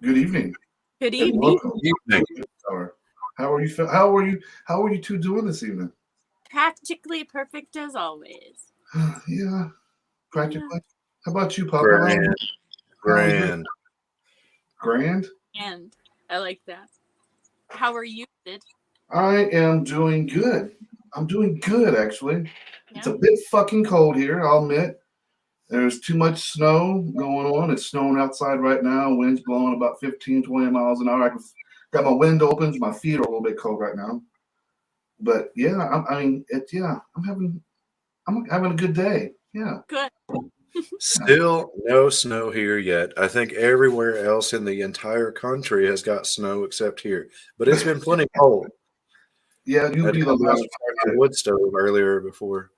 Good evening. Good And evening. welcome. How are you? How are you two doing this evening? Practically perfect as always. Yeah, practically. How about you, Papa? Grand. Grand? And I like that. How are you, Sid? I am doing good. I'm doing good, actually. Yeah. It's a bit fucking cold here, I'll admit. There's too much snow going on. It's snowing outside right now. Wind's blowing about 15, 20 miles an hour. I got my window open. My feet are a little bit cold right now. But yeah, I'm having a good day. Yeah. Good. Still no snow here yet. I think everywhere else in the entire country has got snow except here. But it's been plenty cold. Yeah, I you'll had be to the come down last. and start the wood stove earlier before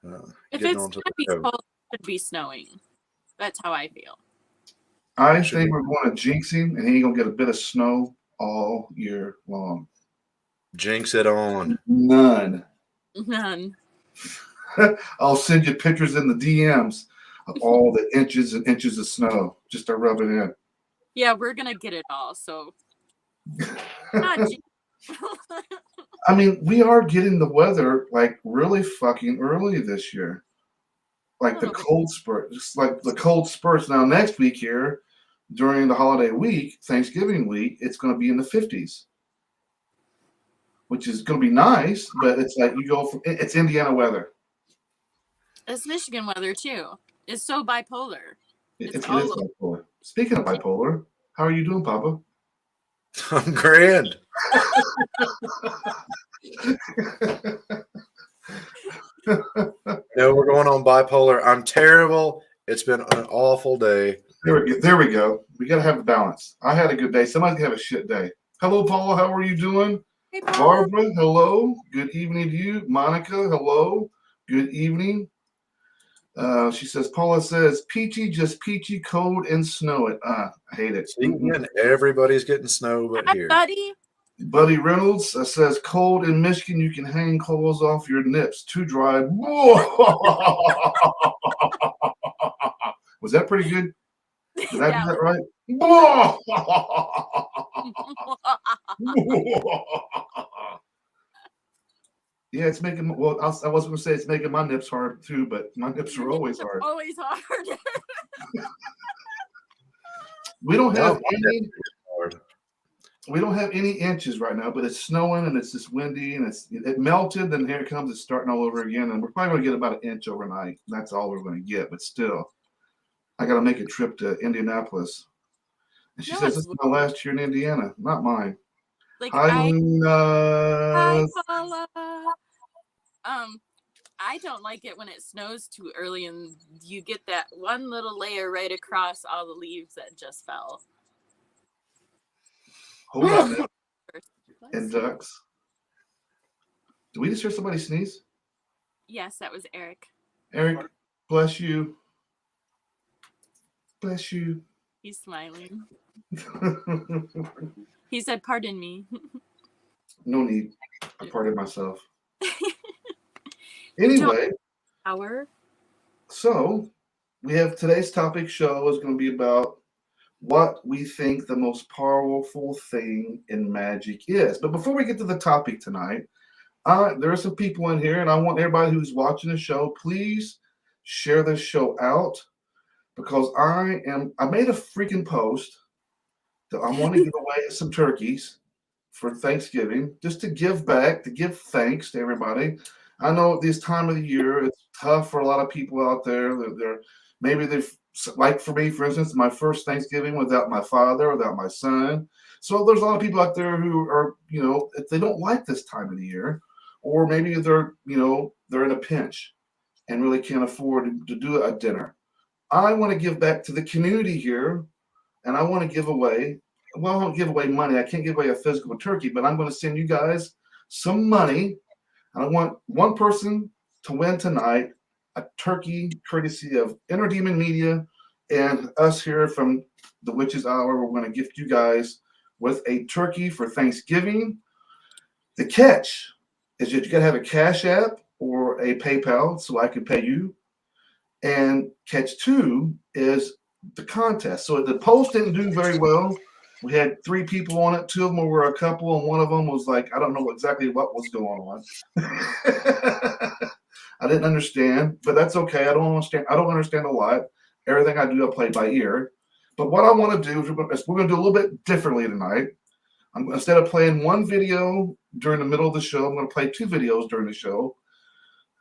If getting it's onto gonna the be stove. cold, it should be snowing. That's how I feel. I think we're going to jinx him, and he ain't gonna get a bit of snow all year long. Jinx it on. None. None. I'll send you pictures in the DMs of all the inches and inches of snow just to rub it in. Yeah, we're gonna get it all. So. Not I mean, we are getting the weather like really fucking early this year. Like the cold spurt, just like the cold spurts. Now, next week here, during the holiday week, Thanksgiving week, it's going to be in the 50s, which is going to be nice, but it's like you go from, it's Indiana weather. It's Michigan weather, too. It's so bipolar. It is bipolar. Speaking of bipolar, how are you doing, Papa? I'm grand. No, we're going on bipolar. I'm terrible. It's been an awful day. There we go. We got to have a balance. I had a good day. Somebody have a shit day. Hello, Paula. How are you doing? Hey, Paula. Barbara, hello. Good evening to you. Monica, hello. Good evening. She says, Paula says, peachy, just peachy, cold, and snow it. I hate it. Again, everybody's getting snow but here. Buddy. Buddy Reynolds says, cold in Michigan, you can hang clothes off your nips. Too dry. Was that pretty good? Did I do that right? Yeah, it's making. Well, I was going to say it's making my nips hard too, but my nips are always hard. Always hard. We don't have any. We don't have any inches right now, but it's snowing and it's just windy and it melted. Then here it comes. It's starting all over again, and we're probably going to get about an inch overnight. That's all we're going to get, but still, I got to make a trip to Indianapolis. And she says, "This is my last year in Indiana, not mine." Like Hi, Paula. I don't like it when it snows too early and you get that one little layer right across all the leaves that just fell. Hold on, man. And ducks. Did we just hear somebody sneeze? Yes, that was Eric. Eric, bless you. Bless you. He's smiling. He said, "Pardon me." No need. I pardon myself. Anyway, Power. so we have today's topic show is going to be about what we think the most powerful thing in magic is. But before we get to the topic tonight, there are some people in here, and I want everybody who's watching the show, please share this show out because I made a freaking post that I want to give away some turkeys for Thanksgiving, just to give back, to give thanks to everybody. I know this time of the year, it's tough for a lot of people out there. They've like for me, for instance, my first Thanksgiving without my father, without my son. So there's a lot of people out there who are, if they don't like this time of the year, or maybe they're in a pinch and really can't afford to do a dinner. I want to give back to the community here, and I want to give away. Well, I don't give away money. I can't give away a physical turkey, but I'm going to send you guys some money. And I want one person to win tonight a turkey courtesy of Inner Demon Media and us here from the Witch's Hour. We're going to gift you guys with a turkey for Thanksgiving. The catch is that you got to have a Cash App or a PayPal so I can pay you. And catch two is the contest. So the post didn't do very well. We had 3 people on it. 2 of them were a couple, and one of them was like, I don't know exactly what was going on. I didn't understand, but that's okay. I don't understand a lot. Everything I do, I play by ear. But what I want to do is we're going to do a little bit differently tonight. Instead of playing one video during the middle of the show, I'm going to play 2 videos during the show.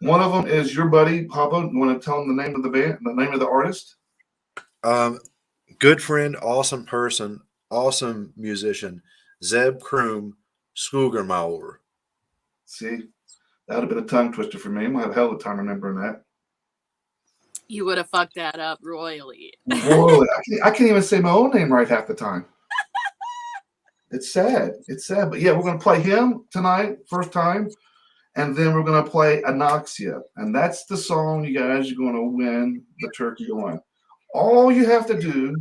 One of them is your buddy, Papa. You want to tell him the name of the band, the name of the artist? Good friend, awesome person, awesome musician, Zeb Kroom Skogermauer. See, that would have been a tongue twister for me. I'm going to have a hell of a time remembering that. You would have fucked that up royally. Royally. I can't even say my own name right half the time. It's sad. It's sad. But yeah, we're going to play him tonight, first time. And then we're going to play Anoxia. And that's the song you guys are going to win the turkey on. All you have to do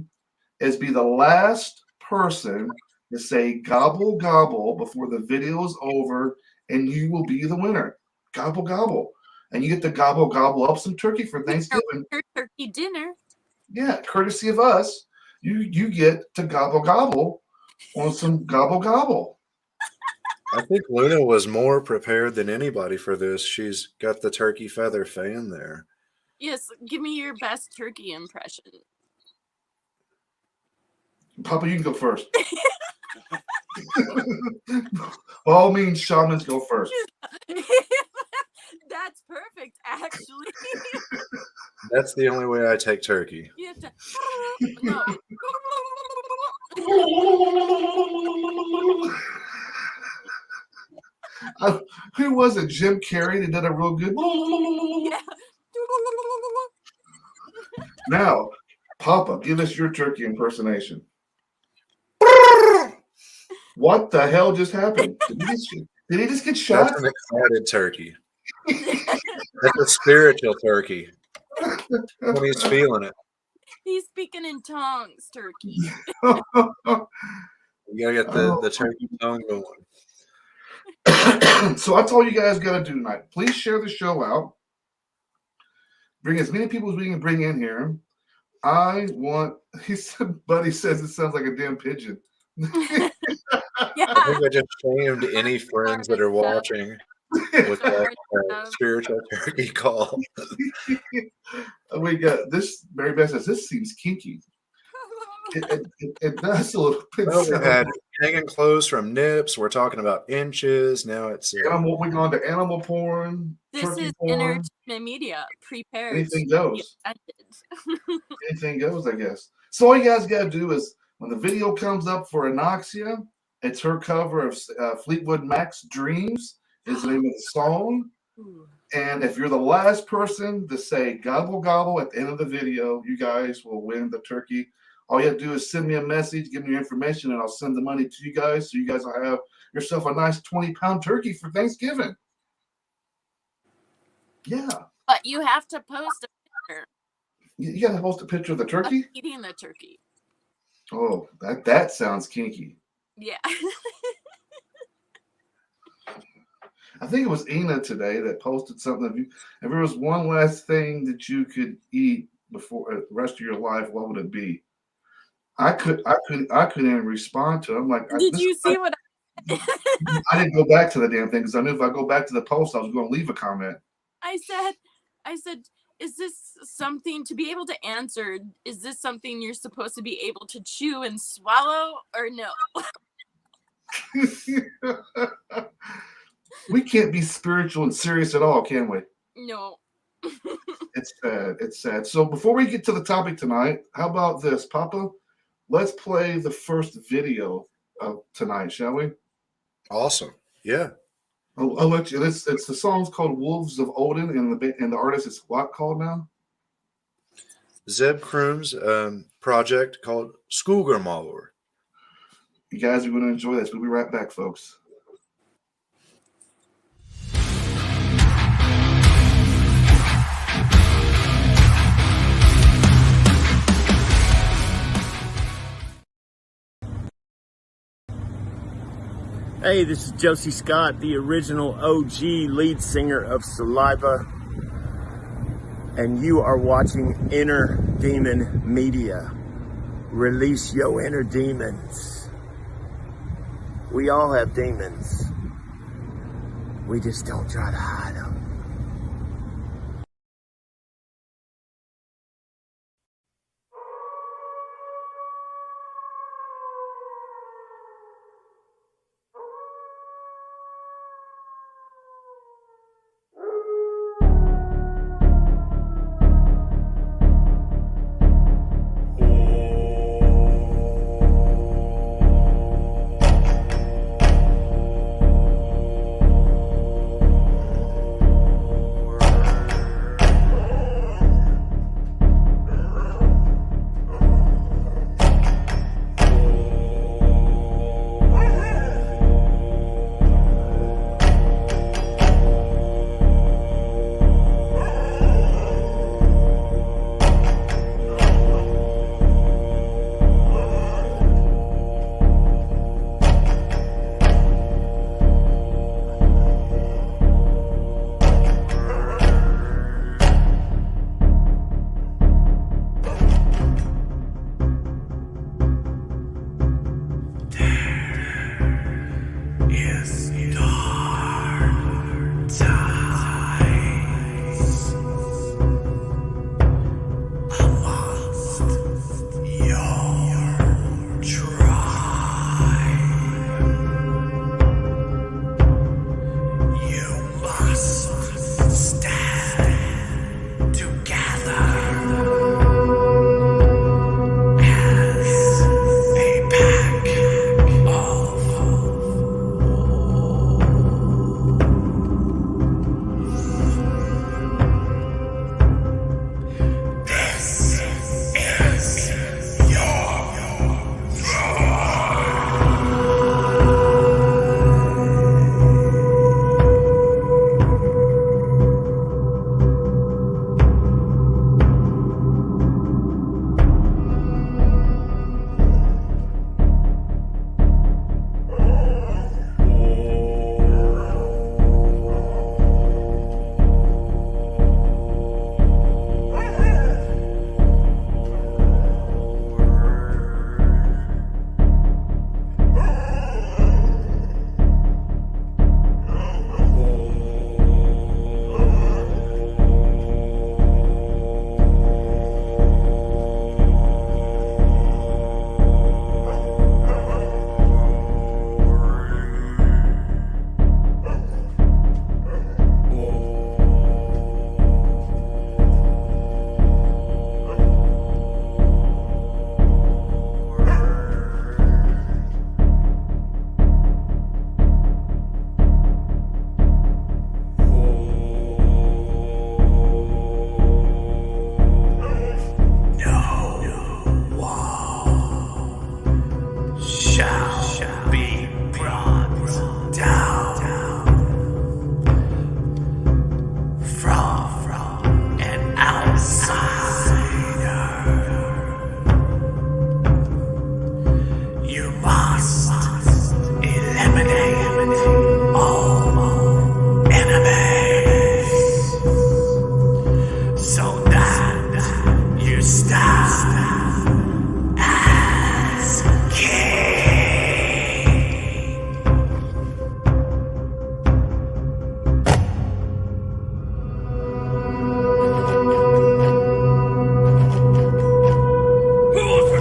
is be the last person to say gobble, gobble before the video is over, and you will be the winner. Gobble, gobble. And you get to gobble, gobble up some turkey for Thanksgiving. Your turkey dinner. Yeah, courtesy of us. You get to gobble, gobble on some gobble, gobble. I think Luna was more prepared than anybody for this. She's got the turkey feather fan there. Yes, give me your best turkey impression. Papa, you can go first. By all means, shamans go first. That's perfect, actually. That's the only way I take turkey. You have to. No. Who was it? Jim Carrey that did a real good. Yeah. Now, Papa, give us your turkey impersonation. What the hell just happened? Did he just get shot? That's an excited turkey. That's a spiritual turkey. When he's feeling it. He's speaking in tongues, turkey. You gotta get the turkey tongue going. So that's all you guys got to do tonight. Please share the show out. Bring as many people as we can bring in here. Buddy says it sounds like a damn pigeon. Yeah. I think I just shamed any friends that are watching with that spiritual turkey call. We got this. Mary Beth says this seems kinky. It does a little bit. Well, we had hanging clothes from Nips. We're talking about inches. Now it's animal. We're going to animal porn. This is entertainment media. Prepared. Anything goes. Anything goes, I guess. So all you guys got to do is when the video comes up for Anoxia, it's her cover of Fleetwood Mac's "Dreams" is the name of the song. Ooh. And if you're the last person to say gobble gobble at the end of the video, you guys will win the turkey. All you have to do is send me a message, give me your information, and I'll send the money to you guys so you guys will have yourself a nice 20-pound turkey for Thanksgiving. Yeah. But you have to post a picture. You got to post a picture of the turkey? Eating the turkey. Oh, that sounds kinky. Yeah. I think it was Ina today that posted something. If there was one last thing that you could eat before the rest of your life, what would it be? I couldn't even respond to it. I'm like, Did you see what I didn't go back to the damn thing because I knew if I go back to the post, I was going to leave a comment. I said, is this something to be able to answer? Is this something you're supposed to be able to chew and swallow or no? We can't be spiritual and serious at all, can we? No. It's sad. It's sad. So before we get to the topic tonight, how about this, Papa? Let's play the first video of tonight, shall we? Awesome. Yeah. I'll let you. It's the song's called "Wolves of Odin," and the artist is what called now? Zeb Kroom's project called Skogermalur. You guys are going to enjoy this. We'll be right back, folks. Hey, this is Josie Scott, the original OG lead singer of Saliva, and you are watching Inner Demon Media. Release your inner demons. We all have demons. We just don't try to hide them.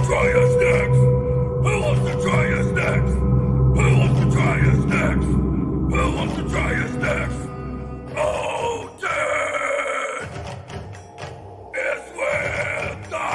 try us next? Who wants to try us next? Who wants to try us next? Who wants to try us next? Oh, dead is with us!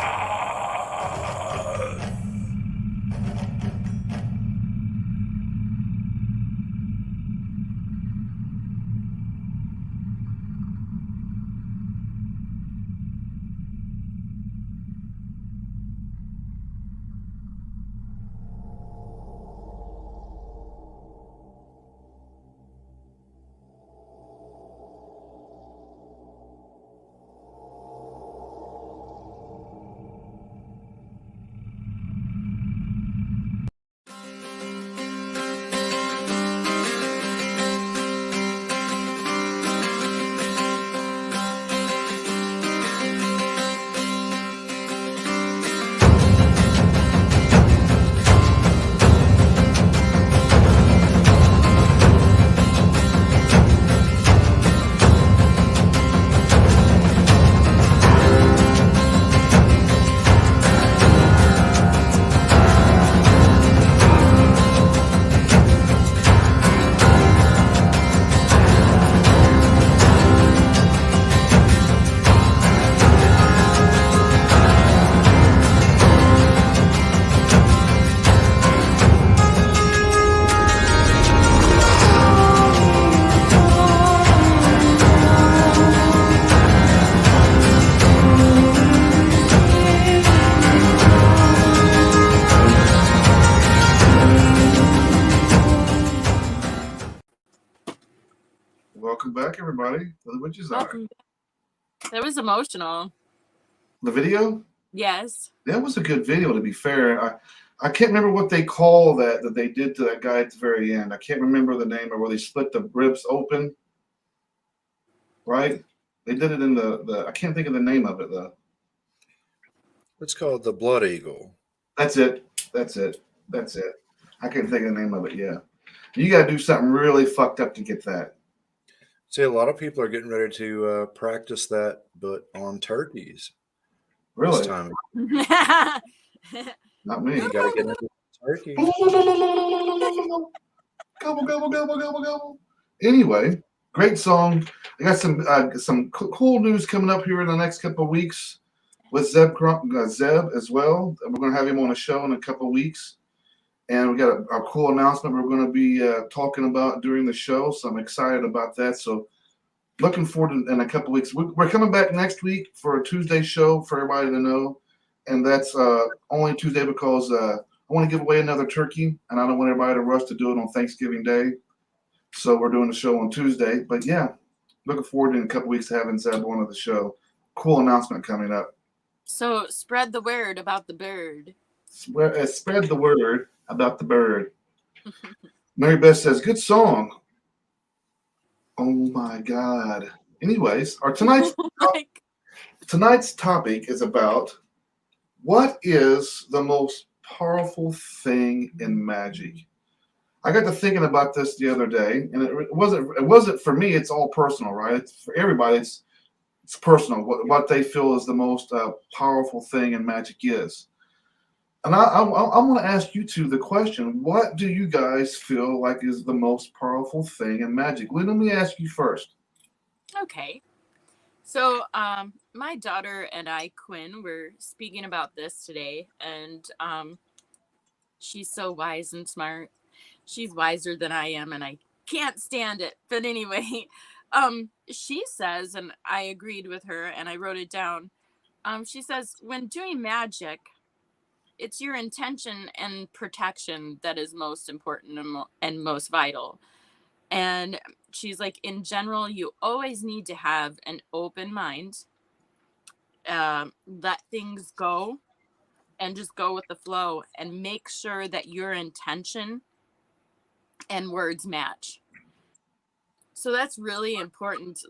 Welcome back, everybody, to the Witch's Eye. Welcome back. That was emotional. The video? Yes. That was a good video, to be fair. I can't remember what they call that they did to that guy at the very end. I can't remember the name, or where they split the ribs open. Right? They did it in the I can't think of the name of it, though. It's called the Blood Eagle. That's it. That's it. That's it. I can't think of the name of it, yeah. You got to do something really fucked up to get that. See, a lot of people are getting ready to practice that, but on turkeys. Really? This time. Not me. You got to get into turkey. Gobble, gobble, gobble, gobble, gobble. Anyway, great song. I got some cool news coming up here in the next couple of weeks with Zeb as well. We're going to have him on a show in a couple of weeks. And we got a cool announcement we're going to be talking about during the show. So I'm excited about that. So looking forward to in a couple of weeks. We're coming back next week for a Tuesday show for everybody to know. And that's only Tuesday because I want to give away another turkey. And I don't want everybody to rush to do it on Thanksgiving Day. So we're doing the show on Tuesday. But yeah, looking forward in a couple of weeks to having Zeb on the show. Cool announcement coming up. So spread the word about the bird. Spread the word about the bird. Mary Beth says, good song. Oh my God. Anyways, our tonight's topic is about what is the most powerful thing in magic. I got to thinking about this the other day, and it wasn't for me. It's all personal, right? It's for everybody. It's personal. What they feel is the most powerful thing in magic is. And I want to ask you two the question: what do you guys feel like is the most powerful thing in magic? Let me ask you first. Okay. So my daughter and I, Quinn, were speaking about this today, and she's so wise and smart. She's wiser than I am, and I can't stand it. But anyway, she says, and I agreed with her, and I wrote it down. She says, when doing magic, it's your intention and protection that is most important and most vital. And she's like, in general, you always need to have an open mind, let things go and just go with the flow, and make sure that your intention and words match. So that's really important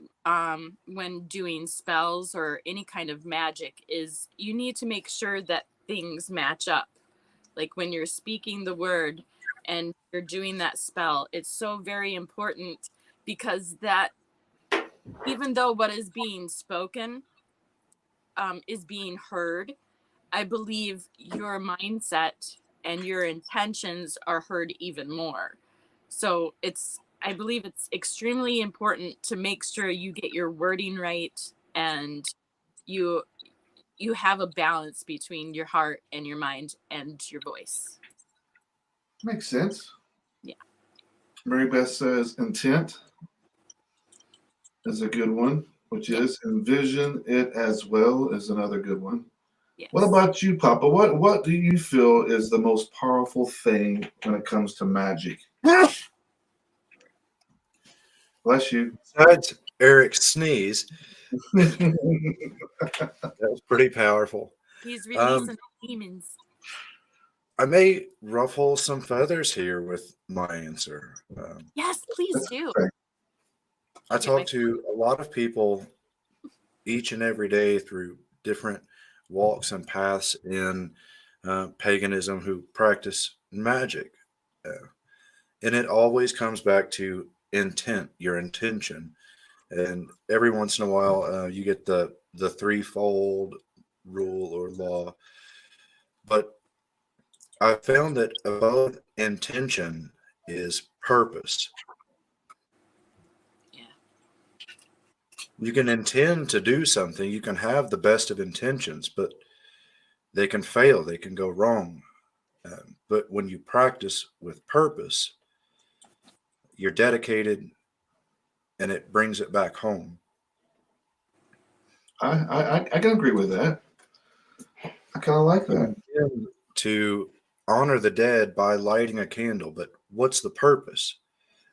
when doing spells or any kind of magic, is you need to make sure that things match up. Like when you're speaking the word and you're doing that spell, it's so very important, because that, even though what is being spoken is being heard, I believe your mindset and your intentions are heard even more. So I believe it's extremely important to make sure you get your wording right, and you you have a balance between your heart and your mind and your voice. Makes sense. Yeah. Mary Beth says intent is a good one, which is envision it as well is another good one. Yes. What about you, Papa? What do you feel is the most powerful thing when it comes to magic? Bless you. Besides Eric's sneeze, that was pretty powerful. He's releasing demons. I may ruffle some feathers here with my answer. Yes, please do. I talk to a lot of people each and every day through different walks and paths in paganism who practice magic. And it always comes back to intent, your intention. And every once in a while, you get the threefold rule or law. But I found that above intention is purpose. Yeah. You can intend to do something, you can have the best of intentions, but they can fail, they can go wrong. But when you practice with purpose, you're dedicated and it brings it back home. I can agree with that. I kind of like that. To honor the dead by lighting a candle, but what's the purpose?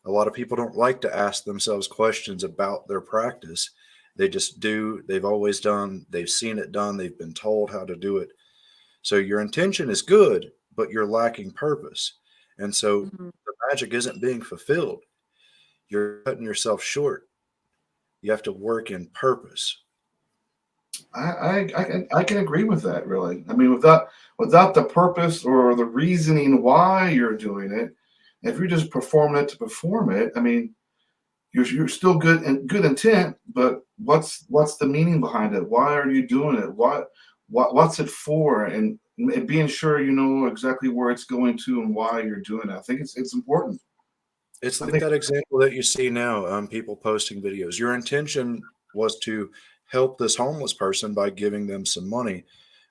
A lot of people don't like to ask themselves questions about their practice. They just do. They've always done. They've seen it done. They've been told how to do it. So your intention is good, but you're lacking purpose. And so the magic isn't being fulfilled. You're cutting yourself short. You have to work in purpose. I can agree with that, really. I mean, without the purpose or the reasoning why you're doing it, if you're just performing it to perform it, I mean, you're still good and good intent, but what's the meaning behind it? Why are you doing it? What's it for? And being sure you know exactly where it's going to and why you're doing it. I think it's important. It's like that example that you see now, people posting videos. Your intention was to help this homeless person by giving them some money,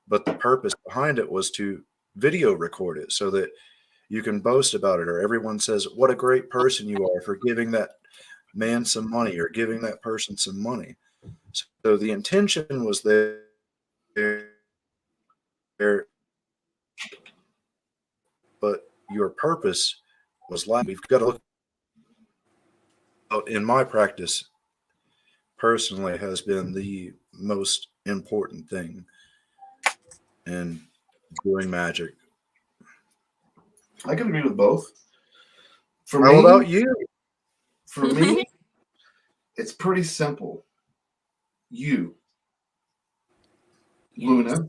but the purpose behind it was to video record it so that you can boast about it, or everyone says, what a great person you are for giving that man some money or giving that person some money. So the intention was there, but your purpose was lacking. We've got to look. In my practice, personally, has been the most important thing in doing magic. I can agree with both. How about you? For me, it's pretty simple. You, Yes. Luna,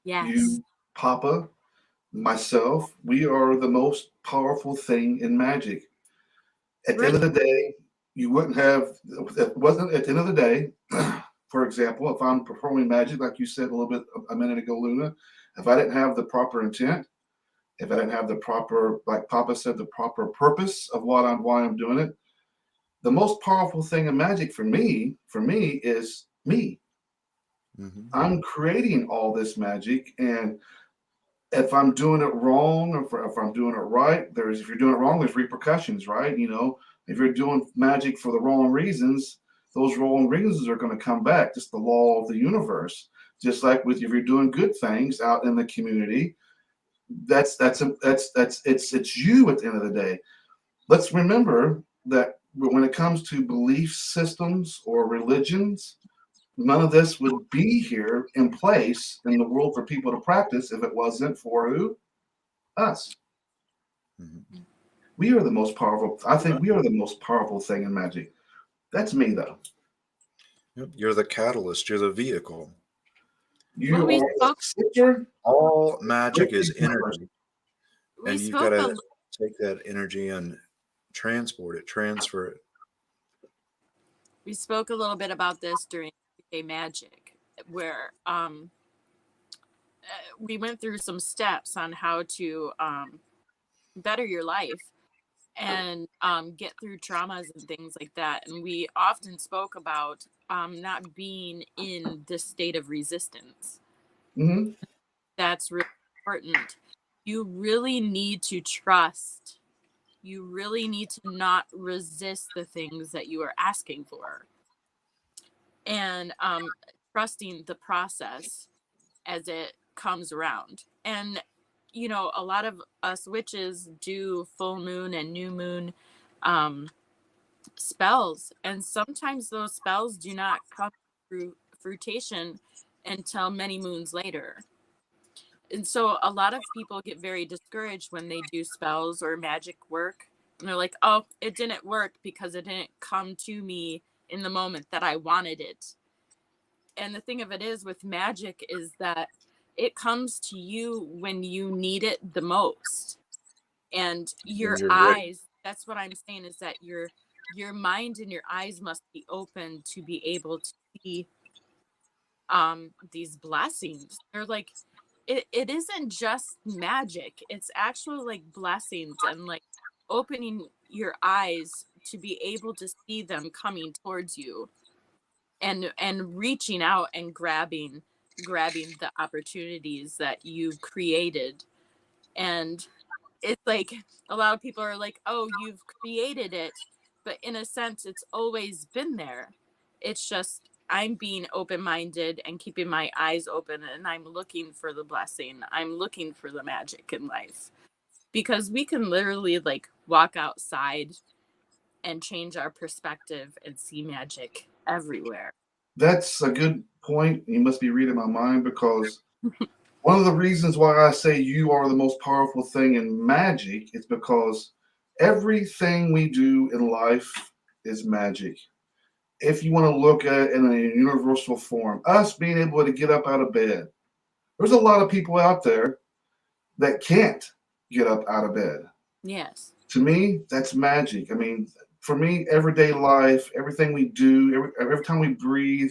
Yes. you, Papa, myself, we are the most powerful thing in magic. At the end of the day, you wouldn't have, it wasn't at the end of the day, for example, if I'm performing magic, like you said a minute ago, Luna, if I didn't have the proper intent, if I didn't have the proper, like Papa said, the proper purpose of why I'm doing it, the most powerful thing in magic for me is me. Mm-hmm. I'm creating all this magic, and if I'm doing it wrong, or if I'm doing it right, if you're doing it wrong, there's repercussions, right? You know, if you're doing magic for the wrong reasons, those wrong reasons are going to come back. Just the law of the universe. Just like if you're doing good things out in the community, it's you at the end of the day. Let's remember that when it comes to belief systems or religions, none of this would be here in place in the world for people to practice if it wasn't for who? Us. Mm-hmm. We are the most powerful. I think we are the most powerful thing in magic. That's me, though. You're the catalyst. You're the vehicle. You are the center. All magic is energy. And you've got to take that energy and transfer it. We spoke a little bit about this during Magic, where we went through some steps on how to better your life and get through traumas and things like that. And we often spoke about not being in this state of resistance. Mm-hmm. That's really important. You really need to trust. You really need to not resist the things that you are asking for. And trusting the process as it comes around. And, you know, a lot of us witches do full moon and new moon spells. And sometimes those spells do not come through fruition until many moons later. And so a lot of people get very discouraged when they do spells or magic work. And they're like, oh, it didn't work because it didn't come to me in the moment that I wanted it. And the thing of it is with magic is that it comes to you when you need it the most. And your eyes, that's what I'm saying, is that your mind and your eyes must be open to be able to see these blessings. They're like, it isn't just magic. It's actually like blessings and like opening your eyes to be able to see them coming towards you and reaching out and grabbing the opportunities that you've created. And it's like a lot of people are like, oh, you've created it, but in a sense it's always been there. It's just I'm being open-minded and keeping my eyes open, and I'm looking for the blessing. I'm looking for the magic in life, because we can literally like walk outside and change our perspective and see magic everywhere. That's a good point. You must be reading my mind, because one of the reasons why I say you are the most powerful thing in magic is because everything we do in life is magic. If you want to look at it in a universal form, us being able to get up out of bed, there's a lot of people out there that can't get up out of bed. Yes. To me, that's magic. I mean, for me, everyday life, everything we do, every time we breathe,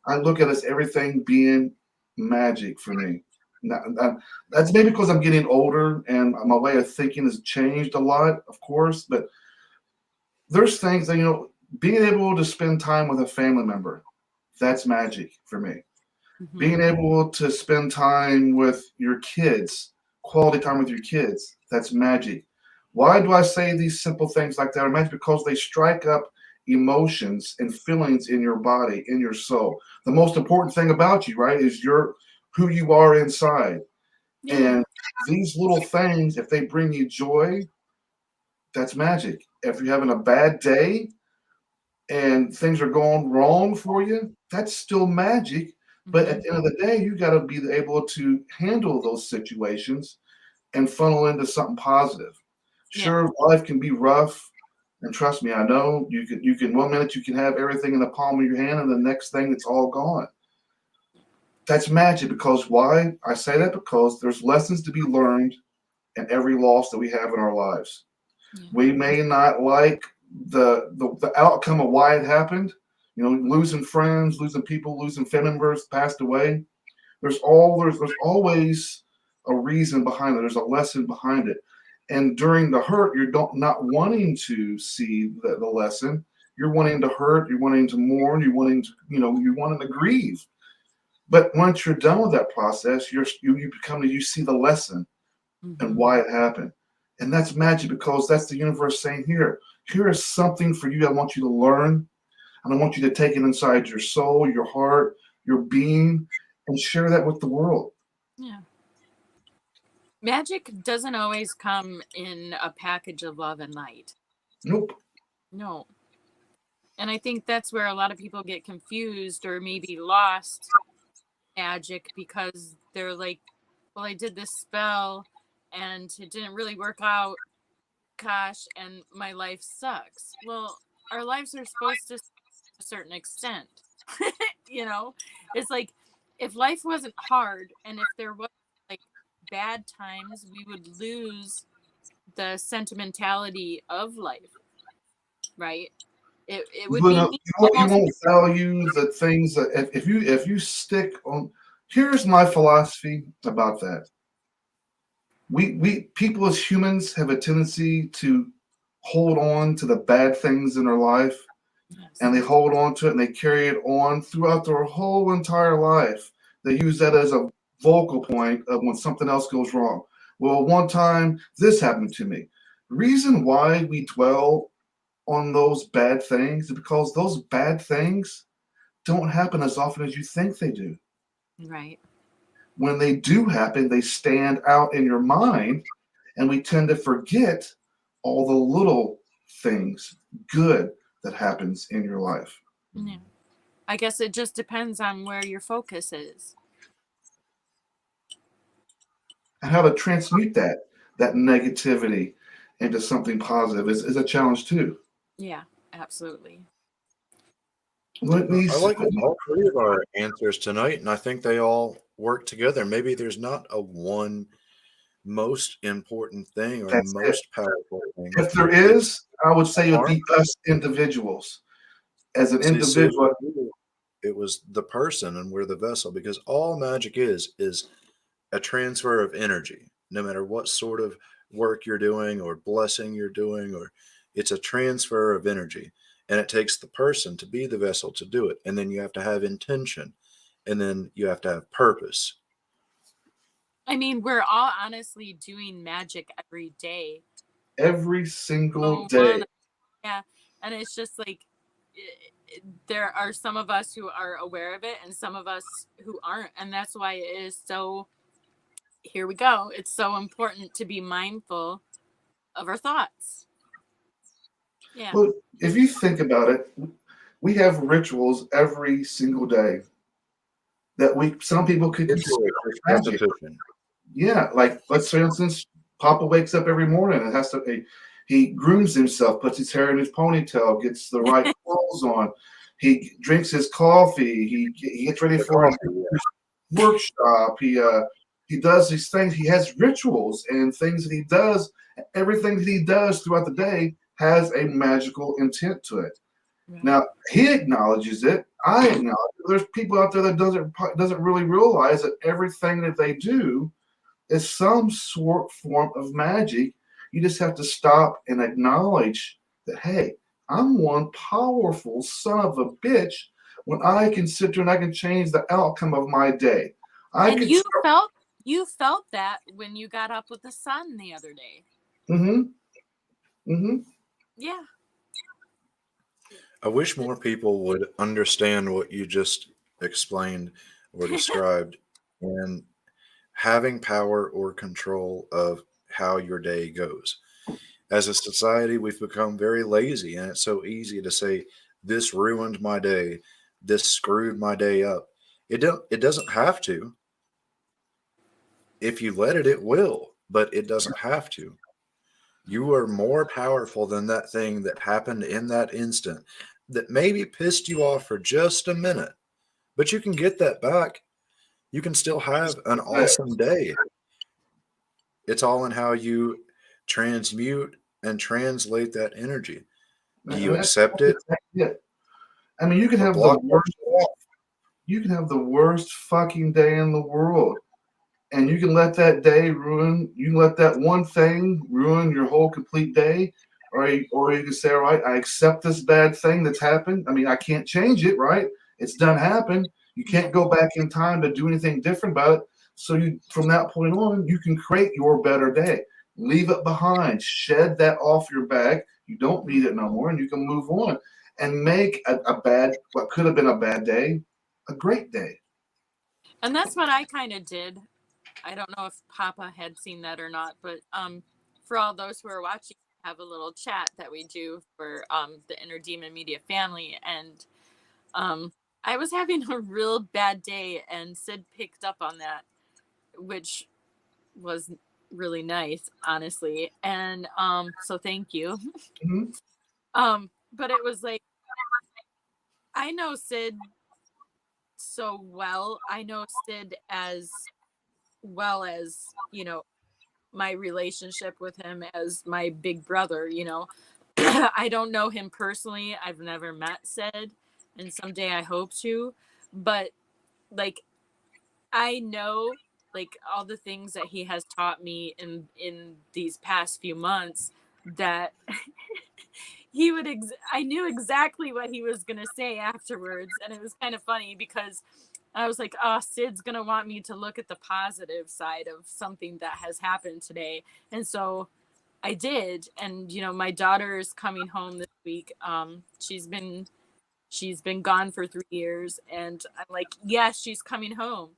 I look at us, everything being magic for me. Now, that's maybe because I'm getting older and my way of thinking has changed a lot, of course, but there's things that, you know, being able to spend time with a family member, that's magic for me. Mm-hmm. Being able to spend time with your kids, quality time with your kids, that's magic. Why do I say these simple things like that are magic? Because they strike up emotions and feelings in your body, in your soul. The most important thing about you, right, is who you are inside. Yeah. And these little things, if they bring you joy, that's magic. If you're having a bad day and things are going wrong for you, that's still magic. But at the end of the day, you got to be able to handle those situations and funnel into something positive. Sure, life can be rough, and trust me, I know you can 1 minute you can have everything in the palm of your hand, and the next thing it's all gone. That's magic. Because why? I say that because there's lessons to be learned in every loss that we have in our lives. Yeah. We may not like the outcome of why it happened. You know, losing friends, losing people, losing family members, passed away. There's always a reason behind it. There's a lesson behind it. And during the hurt, you're not wanting to see the lesson. You're wanting to hurt. You're wanting to mourn. You're wanting to grieve. But once you're done with that process, you see the lesson and why it happened. And that's magic, because that's the universe saying, here is something for you. I want you to learn, and I want you to take it inside your soul, your heart, your being, and share that with the world. Yeah. Magic doesn't always come in a package of love and light. Nope. No. And I think that's where a lot of people get confused or maybe lost magic, because they're like, well, I did this spell and it didn't really work out. Gosh, and my life sucks. Well, our lives are supposed to a certain extent. You know, it's like, if life wasn't hard and if there was like bad times, we would lose the sentimentality of life, right? It would be you won't value the things that if you stick on Here's my philosophy about that. We people as humans have a tendency to hold on to the bad things in their life, and they hold on to it and they carry it on throughout their whole entire life. They use that as a vocal point of when something else goes wrong. Well, one time this happened to me. The reason why we dwell on those bad things is because those bad things don't happen as often as you think they do. Right. When they do happen, they stand out in your mind, and we tend to forget all the little things, good, that happens in your life. Yeah. I guess it just depends on where your focus is. And how to transmute that negativity into something positive is a challenge too. Yeah, absolutely. Whitney, I like all three of our answers tonight, and I think they all work together. Maybe there's not a one most important thing or that's it. most powerful thing. If there is, I would say it would be us individuals. As an individual, it was the person, and we're the vessel, because all magic is a transfer of energy. No matter what sort of work you're doing or blessing you're doing, or it's a transfer of energy, and it takes the person to be the vessel to do it. And then you have to have intention, and then you have to have purpose. I mean, we're all honestly doing magic every day. every single day. Yeah. And it's just like, there are some of us who are aware of it and some of us who aren't. And that's why it is so, here we go. It's so important to be mindful of our thoughts. Yeah. Well, if you think about it, we have rituals every single day that some people could consider magic. Yeah, like let's for instance, Papa wakes up every morning and he grooms himself, puts his hair in his ponytail, gets the right clothes on, he drinks his coffee, he gets ready for his workshop, he does these things, he has rituals and things that he does. Everything that he does throughout the day has a magical intent to it. Right. Now he acknowledges it. I acknowledge it. There's people out there that doesn't really realize that everything that they do is some form of magic. You just have to stop and acknowledge that, hey, I'm one powerful son of a bitch when I can sit there and I can change the outcome of my day. You felt that when you got up with the sun the other day. Mm-hmm. Mm-hmm. Yeah. I wish more people would understand what you just explained or described, and having power or control of how your day goes. As a society, we've become very lazy, and it's so easy to say, this ruined my day, this screwed my day up. It doesn't have to. If you let it, it will, but it doesn't have to. You are more powerful than that thing that happened in that instant that maybe pissed you off for just a minute, but you can get that back. You can still have an awesome day. It's all in how you transmute and translate that energy. Do you accept it? I mean, you can have the worst fucking day in the world, and you can let that day ruin. You can let that one thing ruin your whole complete day, or you can say, all right, I accept this bad thing that's happened. I mean, I can't change it, right? It's done happened. You can't go back in time to do anything different about it. So from that point on, you can create your better day. Leave it behind. Shed that off your back. You don't need it no more, and you can move on and make what could have been a bad day, a great day. And that's what I kind of did. I don't know if Papa had seen that or not, but for all those who are watching, I have a little chat that we do for the Inner Demon Media family, and I was having a real bad day, and Sid picked up on that, which was really nice, honestly. And so thank you. Mm-hmm. But it was like, I know Sid so well. I know Sid as well as, my relationship with him as my big brother, I don't know him personally. I've never met Sid, and someday I hope to, but like, I know like all the things that he has taught me in these past few months that I knew exactly what he was going to say afterwards, and it was kind of funny because I was like, oh, Sid's going to want me to look at the positive side of something that has happened today. And so I did. And my daughter is coming home this week. She's been gone for 3 years, and I'm like, yes, she's coming home.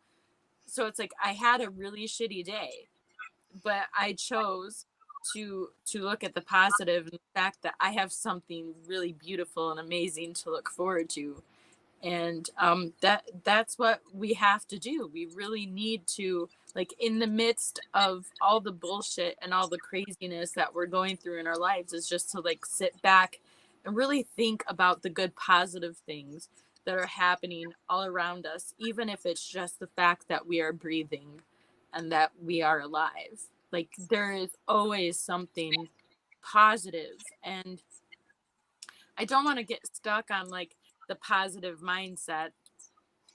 So it's like I had a really shitty day, but I chose to look at the positive and the fact that I have something really beautiful and amazing to look forward to. And that's what we have to do. We really need to, like, in the midst of all the bullshit and all the craziness that we're going through in our lives, is just to like sit back and really think about the good positive things that are happening all around us, even if it's just the fact that we are breathing and that we are alive. Like, there is always something positive, and I don't want to get stuck on like the positive mindset.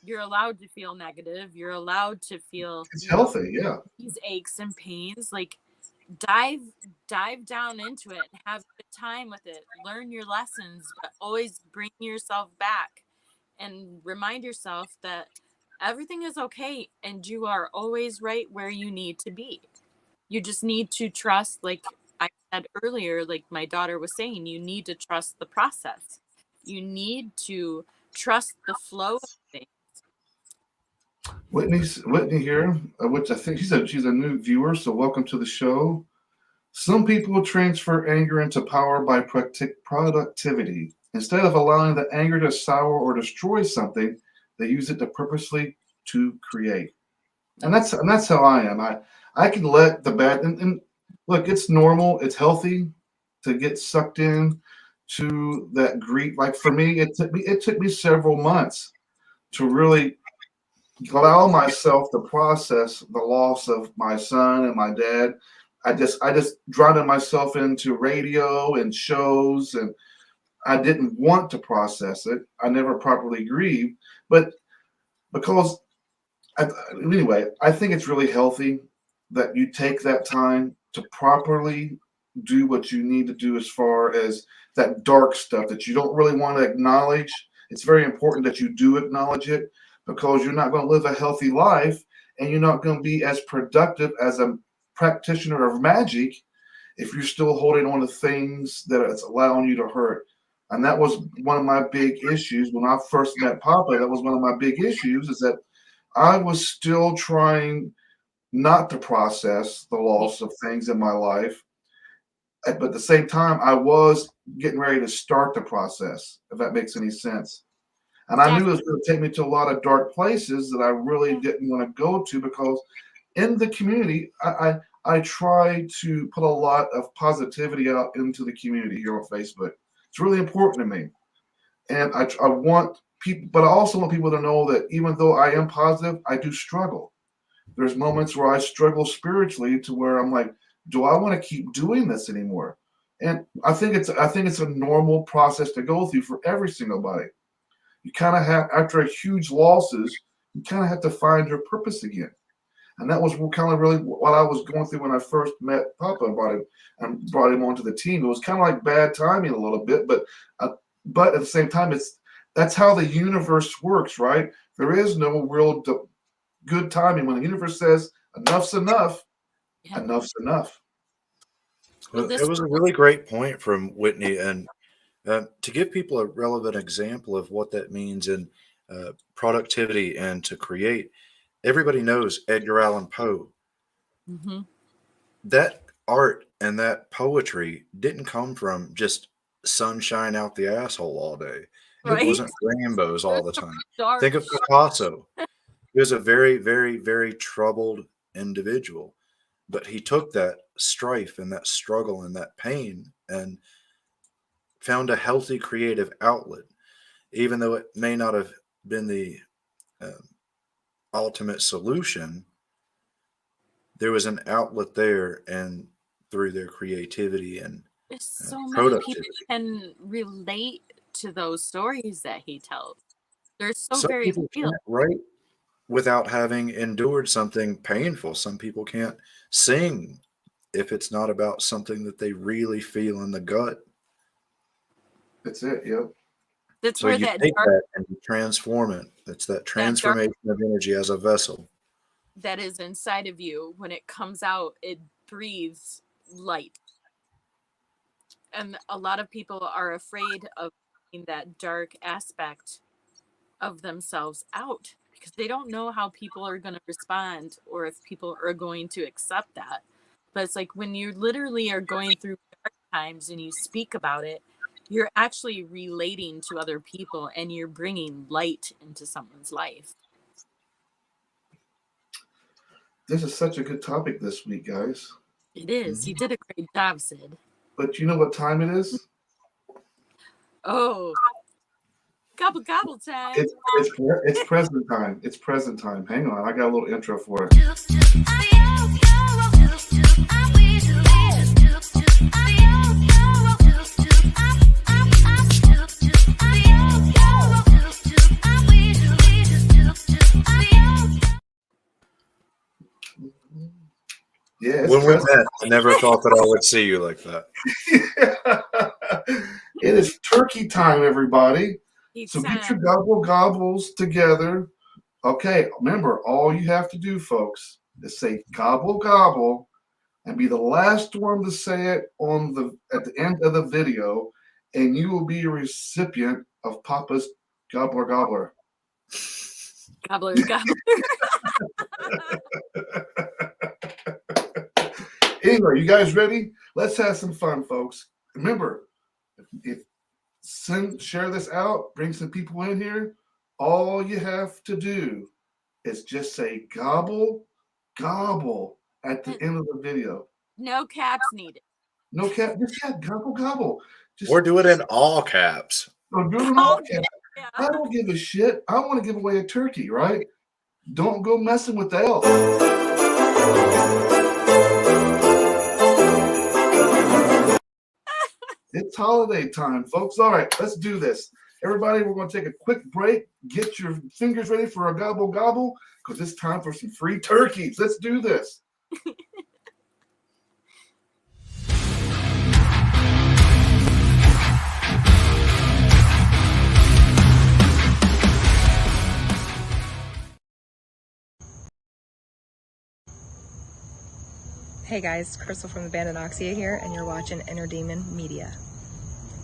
You're allowed to feel negative. You're allowed to feel, It's healthy, yeah. these aches and pains. Like, dive down into it and have a good time with it. Learn your lessons, but always bring yourself back and remind yourself that everything is okay and you are always right where you need to be. You just need to trust, like I said earlier, like my daughter was saying, you need to trust the process. You need to trust the flow of things. Whitney here, which I think she's a new viewer, so welcome to the show. Some people transfer anger into power by productivity. Instead of allowing the anger to sour or destroy something, they use it to purposely to create. And that's how I am. I can let the bad and look, it's normal, it's healthy to get sucked in to that grief. Like for me, it took me several months to really allow myself to process the loss of my son and my dad. I just drowned myself into radio and shows, and I didn't want to process it. I never properly grieved, but because anyway, I think it's really healthy that you take that time to properly do what you need to do as far as that dark stuff that you don't really want to acknowledge. It's very important that you do acknowledge it, because you're not going to live a healthy life and you're not going to be as productive as a practitioner of magic if you're still holding on to things that it's allowing you to hurt. And that was one of my big issues when I first met Papa. That was one of my big issues, is that I was still trying not to process the loss of things in my life. But at the same time, I was getting ready to start the process, if that makes any sense. And I knew it was going to take me to a lot of dark places that I really didn't want to go to, because in the community, I try to put a lot of positivity out into the community here on Facebook. It's really important to me. And I want people, but I also want people to know that even though I am positive, I do struggle. There's moments where I struggle spiritually to where I'm like, do I want to keep doing this anymore? And I think it's a normal process to go through for every single body. You kind of have, after huge losses, you kind of have to find your purpose again. And that was kind of really what I was going through when I first met Papa and brought him onto the team. It was kind of like bad timing a little bit, but at the same time, that's how the universe works, right? There is no real good timing. When the universe says enough's enough, enough's enough. Well, it was a really great point from Whitney, and to give people a relevant example of what that means in productivity and to create. Everybody knows Edgar Allan Poe. Mm-hmm. That art and that poetry didn't come from just sunshine out the asshole all day. Right? It wasn't rainbows all the time. Dark. Think of Picasso. He was a very, very, very troubled individual, but he took that strife and that struggle and that pain and found a healthy creative outlet, even though it may not have been the ultimate solution. There was an outlet there, and through their creativity and so many productivity. people can relate to those stories that he tells. They're so Some very people real. can't write without having endured something painful. Some people can't sing if it's not about something that they really feel in the gut. That's it. Yep. That's So where you that take dark, that and you transform it. It's that transformation of energy as a vessel. that is inside of you, when it comes out, it breathes light. And a lot of people are afraid of getting that dark aspect of themselves out because they don't know how people are going to respond or if people are going to accept that. But it's like when you literally are going through dark times and you speak about it, you're actually relating to other people and you're bringing light into someone's life. This is such a good topic this week, guys. It is. You did a great job, Sid. But you know what time it is? Oh, gobble gobble time. It's present time. It's present time. Hang on, I got a little intro for it. Yeah, When we met, I never thought that I would see you like that. It is turkey time, everybody. Each So get time. your gobbles together. Okay, remember, all you have to do, folks, is say gobble gobble and be the last one to say it at the end of the video, and you will be a recipient of Papa's gobbler gobbler. Gobbler gobbler. Anyway, you guys ready? Let's have some fun, folks. Remember, if share this out, bring some people in here. All you have to do is just say gobble, gobble at the end of the video. No caps needed. No cap, just gobble, gobble. Or do it in all caps. Do it in all caps. Yeah. I don't give a shit. I want to give away a turkey, right? Don't go messing with the elf. It's holiday time, folks. All right, let's do this. Everybody, we're going to take a quick break. Get your fingers ready for a gobble gobble because it's time for some free turkeys. Let's do this. Hey guys, Crystal from the band Anoxia here, and you're watching Inner Demon Media.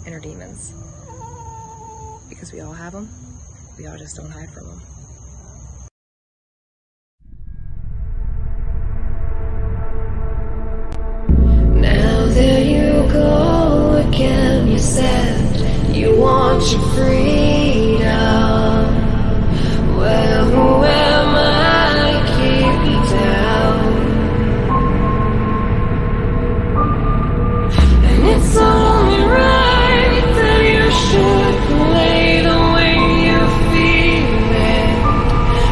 Inner Demons. Because we all have them, we all just don't hide from them. Now there you go again, you said you want your freedom. Well, who am I to keep you down? And it's only right that you should play the way you feel it.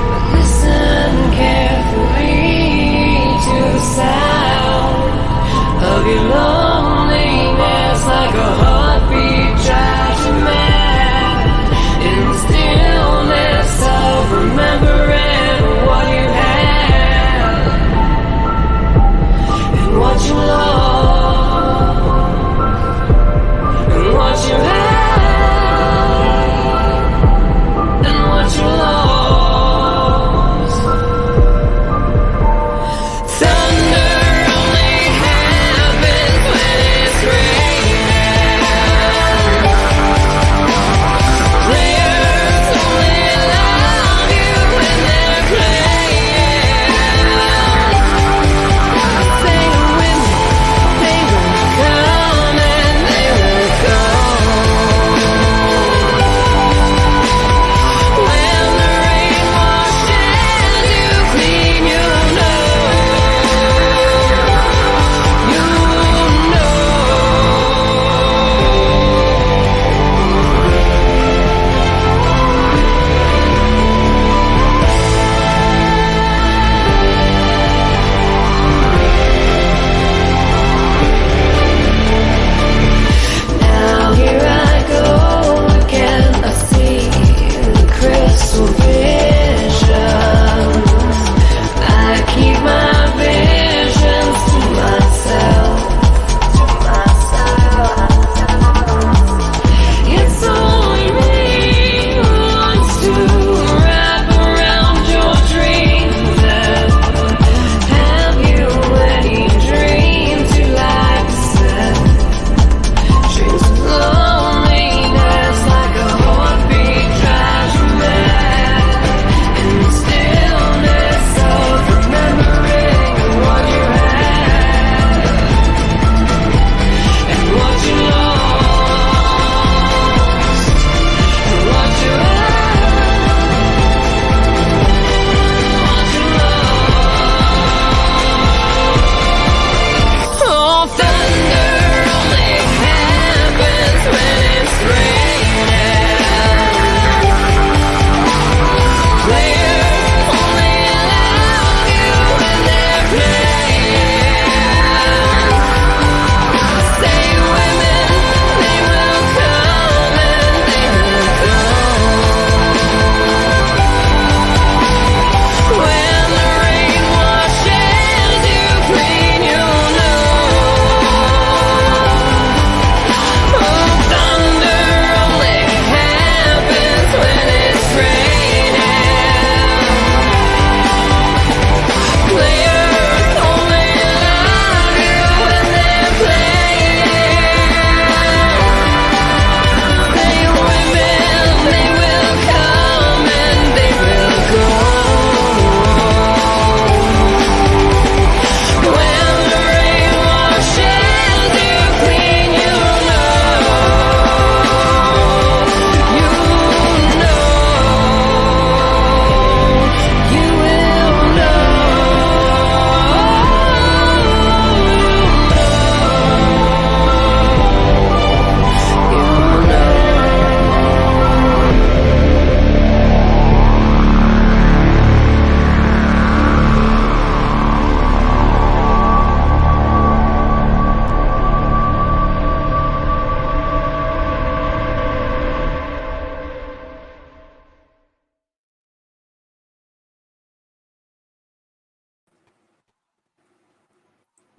But listen carefully to the sound of your loneliness, like a heartbeat drives you mad.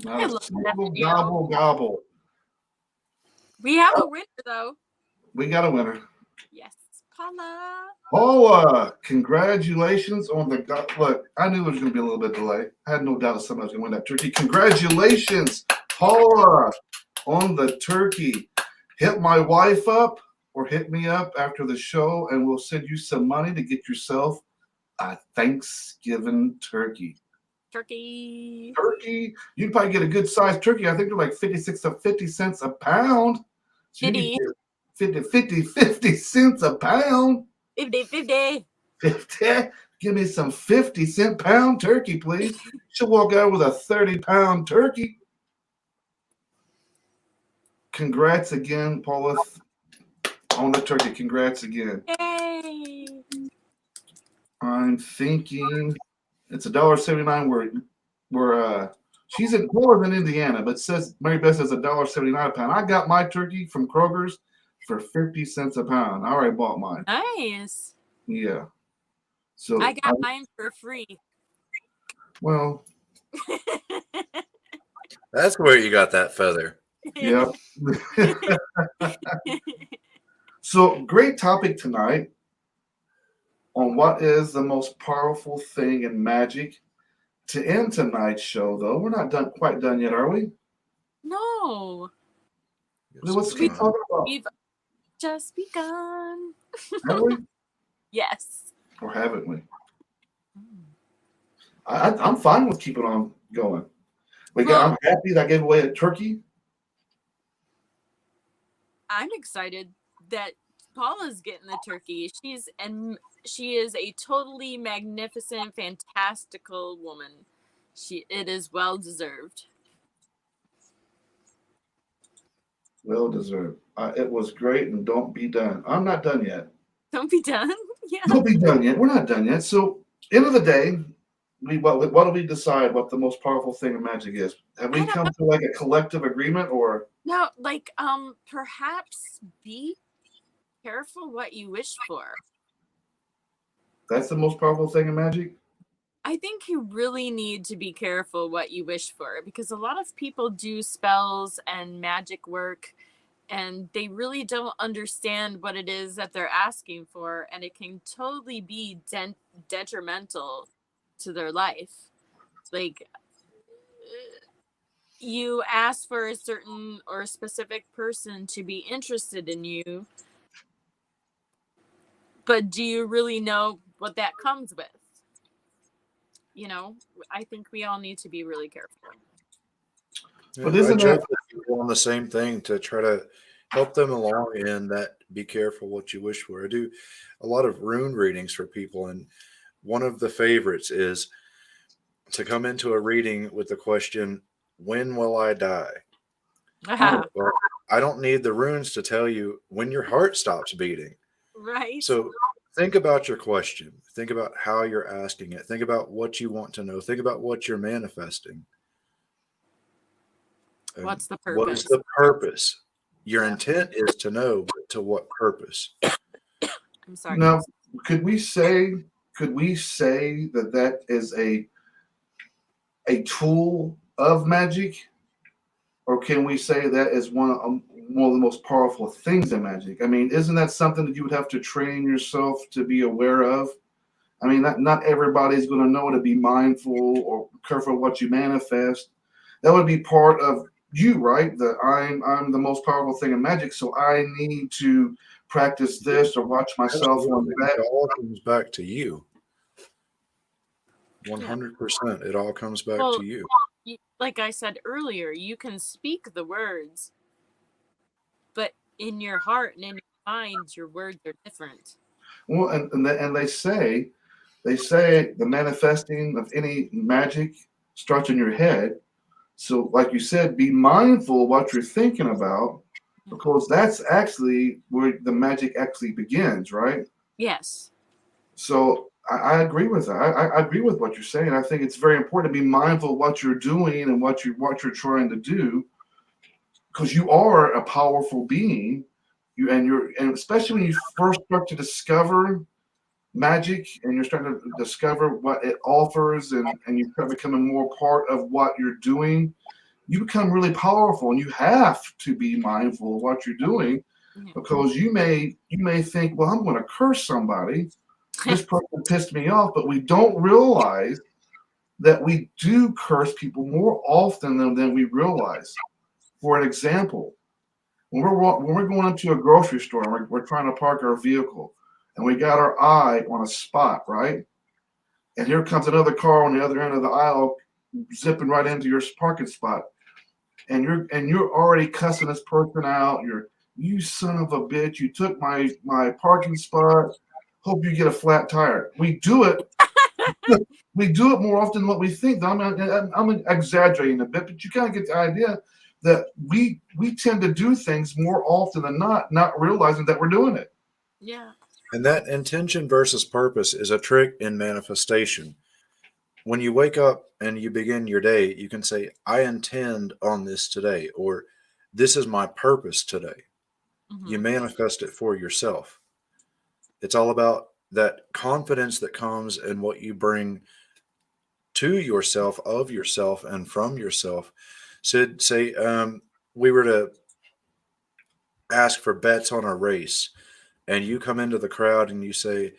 Not I a love that single video. gobble gobble. We have a winner though. We got a winner. Yes, Paula. Paula, congratulations on the look. I knew there was going to be a little bit of delay. I had no doubt that somebody was going to win that turkey. Congratulations, Paula, on the turkey. Hit my wife up or hit me up after the show, and we'll send you some money to get yourself a Thanksgiving turkey. Turkey. Turkey. You can probably get a good sized turkey. I think they're like 50 cents a pound. So 50. 50 cents a pound. 50. 50. Give me some 50-cent pound turkey, please. She'll walk out with a 30-pound turkey. Congrats again, Paula, on the turkey. Congrats again. Yay. I'm thinking it's $1.79. We're she's in Paula's in Indiana, but it says Mary Beth says $1.79 a pound. I got my turkey from Kroger's for 50 cents a pound. I already bought mine. Nice. Yeah. So I got mine for free. well, That's where you got that feather. yeah. So great topic tonight on what is the most powerful thing in magic. To end tonight's show, though, we're not quite done yet, are we? No. Let's keep talking about. We've just begun. Have we? Yes. Or haven't we? I'm fine with keeping on going. I'm happy that I gave away a turkey. I'm excited that Paula's getting the turkey. She is a totally magnificent, fantastical woman. It is well deserved. Well deserved. It was great, and don't be done. I'm not done yet. Don't be done. Yeah. Don't be done yet. We're not done yet. So, end of the day, what do we decide what the most powerful thing in magic is? Have we come to like a collective agreement, or no? Perhaps be careful what you wish for. That's the most powerful thing in magic? I think you really need to be careful what you wish for, because a lot of people do spells and magic work and they really don't understand what it is that they're asking for, and it can totally be detrimental to their life. Like, you ask for a certain or a specific person to be interested in you, but do you really know what that comes with? I think we all need to be really careful. But I joke with people on the same thing to try to help them along in that. Be careful what you wish for. I do a lot of rune readings for people, and one of the favorites is to come into a reading with the question, when will I die? Uh-huh. Well, I don't need the runes to tell you when your heart stops beating. Right. So think about your question. Think about how you're asking it. Think about what you want to know. Think about what you're manifesting. And what's the purpose? what is the purpose? Your intent is to know, but to what purpose? I'm sorry. Now, could we say that is a tool of magic, or can we say that is one of the most powerful things in magic? I mean, isn't that something that you would have to train yourself to be aware of? I mean, not everybody's going to know to be mindful or careful what you manifest. That would be part of you, right? That I'm the most powerful thing in magic, so I need to practice this or watch myself on that. It all comes back to you. 100%. It all comes back to you. Like I said earlier, you can speak the words, but in your heart and in your mind, your words are different. Well, and they say the manifesting of any magic starts in your head. So, like you said, be mindful of what you're thinking about, because that's actually where the magic actually begins, right? Yes. So I agree with that. I agree with what you're saying. I think it's very important to be mindful of what you're doing and what you're trying to do, because you are a powerful being. And especially when you first start to discover magic and you're starting to discover what it offers, and you start becoming more part of what you're doing, you become really powerful, and you have to be mindful of what you're doing, because you may think, well, I'm going to curse somebody. This person pissed me off, but we don't realize that we do curse people more often than we realize. For an example, when we're going into a grocery store and we're trying to park our vehicle, and we got our eye on a spot, right? And here comes another car on the other end of the aisle, zipping right into your parking spot, and you're already cussing this person out. You son of a bitch! You took my parking spot. Hope you get a flat tire. We do it. We do it more often than what we think. I'm exaggerating a bit, but you kind of get the idea that we tend to do things more often than not realizing that we're doing it. Yeah. And that intention versus purpose is a trick in manifestation. When you wake up and you begin your day, you can say, I intend on this today, or this is my purpose today. Mm-hmm. You manifest it for yourself. It's all about that confidence that comes in what you bring to yourself, of yourself, and from yourself. Sid, say we were to ask for bets on a race, and you come into the crowd and you say,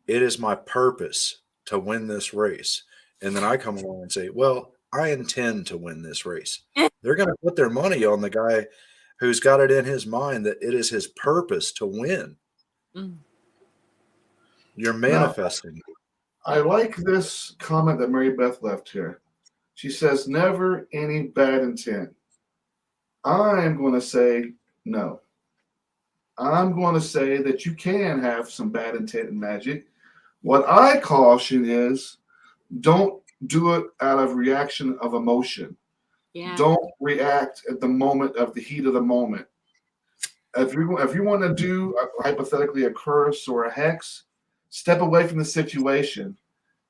it is my purpose to win this race. And then I come along and say, well, I intend to win this race. They're going to put their money on the guy who's got it in his mind that it is his purpose to win. Mm. You're manifesting. Now, I like this comment that Mary Beth left here. She says, never any bad intent. I am going to say no. I'm going to say that you can have some bad intent in magic. What I caution is, don't do it out of reaction of emotion. Yeah. Don't react at the moment of the heat of the moment. If you want to do hypothetically a curse or a hex, step away from the situation.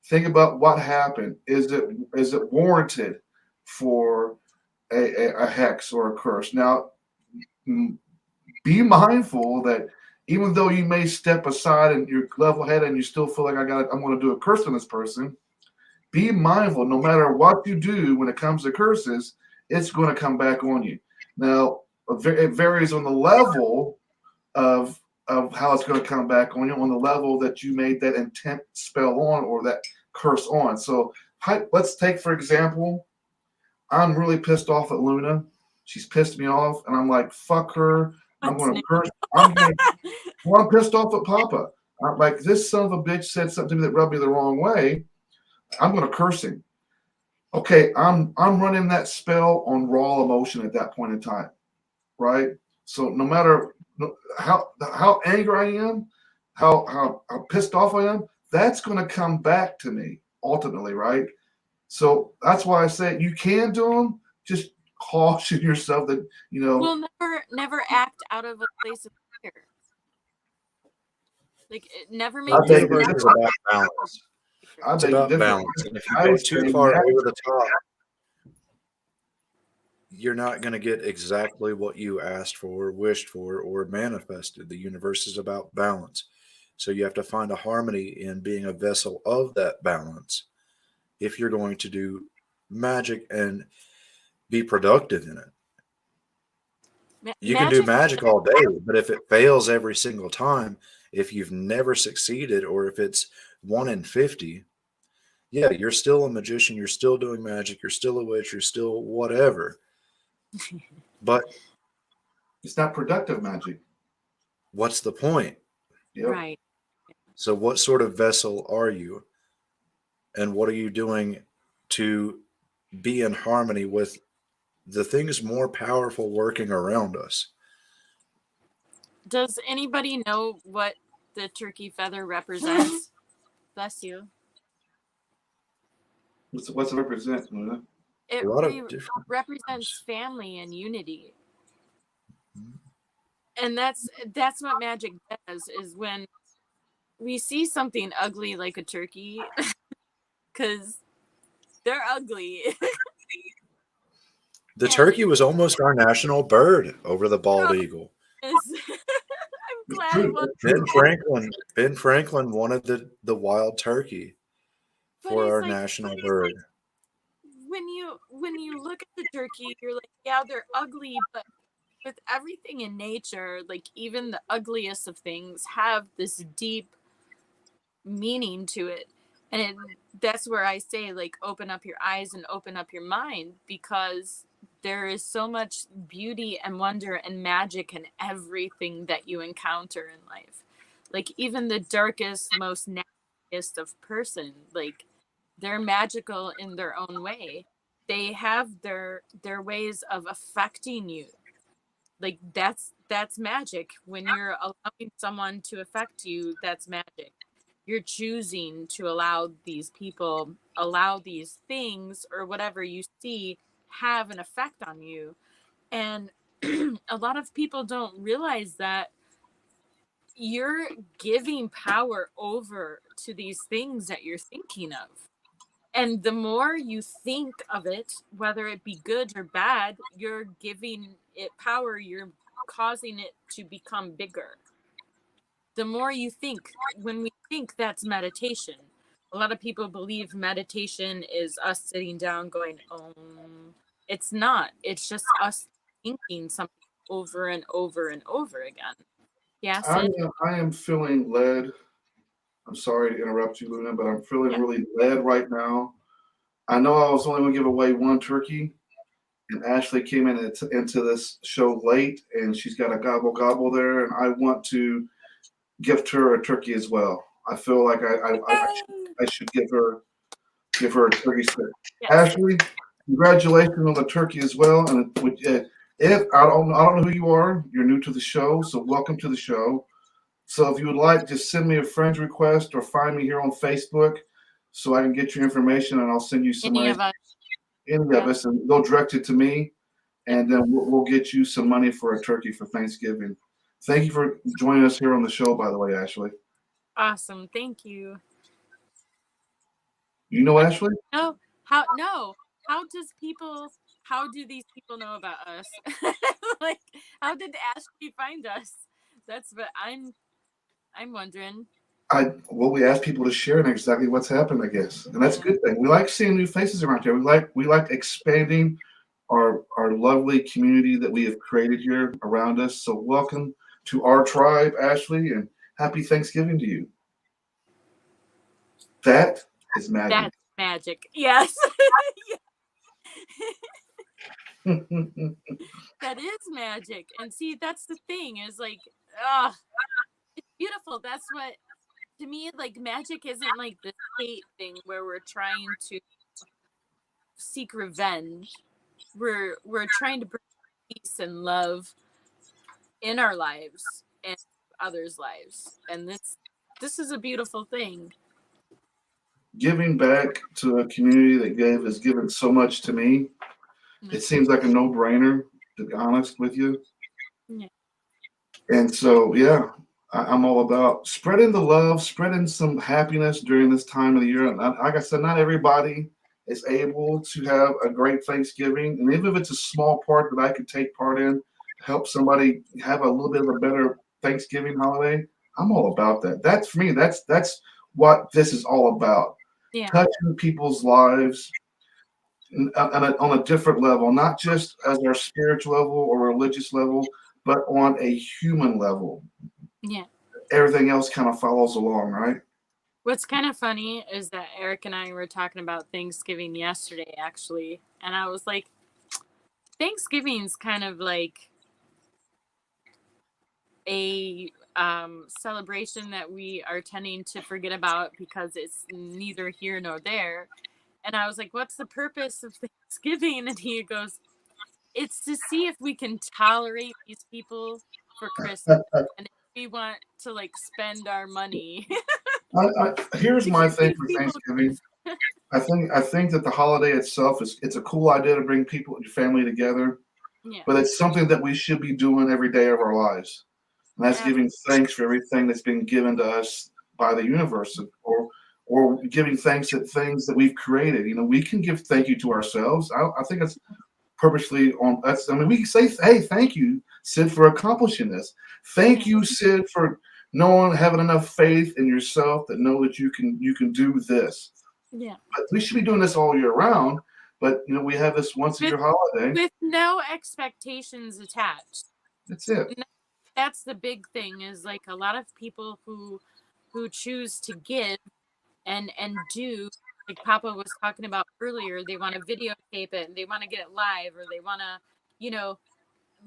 Think about what happened. Is it warranted for a hex or a curse? Now, be mindful that even though you may step aside and you're level-headed and you still feel like I'm going to do a curse on this person, be mindful, no matter what you do when it comes to curses, it's going to come back on you. Now, it varies on the level of how it's going to come back on you, on the level that you made that intent spell on or that curse on. So let's take, for example, I'm really pissed off at Luna. She's pissed me off, and I'm like, fuck her. I'm going to curse. I'm pissed off at Papa. I'm like, this son of a bitch said something to me that rubbed me the wrong way. I'm going to curse him. Okay, I'm running that spell on raw emotion at that point in time, right? So no matter how angry I am, how pissed off I am, that's going to come back to me ultimately, right? So that's why I say you can do them. Just caution yourself that We'll never act out of a place of fear. Like it never make The universe is about balance. It's about balance. And if you go too far over the top, you're not going to get exactly what you asked for, wished for, or manifested. The universe is about balance. So you have to find a harmony in being a vessel of that balance if you're going to do magic and be productive in it. You can do magic all day, but if it fails every single time, if you've never succeeded, or if it's 1 in 50, yeah, you're still a magician, you're still doing magic, you're still a witch, you're still whatever. But it's not productive magic. What's the point? Yep. Right. So what sort of vessel are you? And what are you doing to be in harmony with the things more powerful working around us? Does anybody know what the turkey feather represents? Bless you. What's it represent, Luna? It represents family and unity. And that's what magic does, is when we see something ugly like a turkey, because they're ugly. The turkey was almost our national bird over the bald eagle. I'm glad it was. Ben Franklin wanted the wild turkey for our national bird. when you look at the turkey, you're like, yeah, they're ugly, but with everything in nature, like even the ugliest of things have this deep meaning to it. And that's where I say, like, open up your eyes and open up your mind, because there is so much beauty and wonder and magic in everything that you encounter in life. Like even the darkest, most nastiest of person, like they're magical in their own way. They have their ways of affecting you. Like that's magic. When you're allowing someone to affect you, that's magic. You're choosing to allow these people, allow these things or whatever you see have an effect on you. And a lot of people don't realize that you're giving power over to these things that you're thinking of. And the more you think of it, whether it be good or bad, you're giving it power, you're causing it to become bigger. The more you think, when we think, that's meditation. A lot of people believe meditation is us sitting down going, it's not. It's just us thinking something over and over and over again. Yeah, Sid? I am feeling led. I'm sorry to interrupt you, Luna, but I'm feeling Yeah. really led right now. I know I was only going to give away one turkey, and Ashley came into this show late, and she's got a gobble there, and I want to gift her a turkey as well. I feel like I should give her a turkey stick. Yes. Ashley, congratulations on the turkey as well. And if I don't know who you are, you're new to the show, so welcome to the show. So if you would like, just send me a friend request or find me here on Facebook so I can get your information, and I'll send you some Any money. of us. Any of us, and they'll direct it to me, and then we'll get you some money for a turkey for Thanksgiving. Thank you for joining us here on the show, by the way, Ashley. Awesome. Thank you. You know Ashley? No. How do these people know about us? Like, how did Ashley find us? That's what I'm wondering. We ask people to share exactly what's happened, I guess, and that's a good thing. We like seeing new faces around here. We like expanding our lovely community that we have created here around us. So welcome to our tribe, Ashley, and happy Thanksgiving to you. That is magic. That's magic. Yes. That is magic. And see, that's the thing, is like, it's beautiful. That's what, to me, like, magic isn't like this hate thing where we're trying to seek revenge. We're trying to bring peace and love in our lives and others' lives. And this is a beautiful thing. Giving back to a community that has given so much to me, it seems like a no-brainer, to be honest with you. Yeah. And so, yeah, I'm all about spreading the love, spreading some happiness during this time of the year. And like I said, not everybody is able to have a great Thanksgiving. And even if it's a small part that I could take part in to help somebody have a little bit of a better Thanksgiving holiday, I'm all about that. That's for me. That's what this is all about. Yeah. Touching people's lives on a different level, not just as our spiritual level or religious level, but on a human level. Yeah. Everything else kind of follows along, right? What's kind of funny is that Eric and I were talking about Thanksgiving yesterday, actually. And I was like, Thanksgiving's kind of like a celebration that we are tending to forget about because it's neither here nor there. And I was like, what's the purpose of Thanksgiving? And he goes, it's to see if we can tolerate these people for Christmas. And if we want to, like, spend our money. Here's my thing for Thanksgiving. I think that the holiday itself it's a cool idea to bring people and your family together. Yeah. But it's something that we should be doing every day of our lives. And that's giving thanks for everything that's been given to us by the universe, or giving thanks at things that we've created. You know, we can give thank you to ourselves. I think it's purposely on us. I mean, we can say, hey, thank you, Sid, for accomplishing this. Thank you, Sid, for having enough faith in yourself that know that you can do this. Yeah. But we should be doing this all year round, But we have this once a year holiday. with no expectations attached. That's it. That's the big thing, is like a lot of people who choose to give and do, like Papa was talking about earlier, they want to videotape it and they want to get it live, or they want to,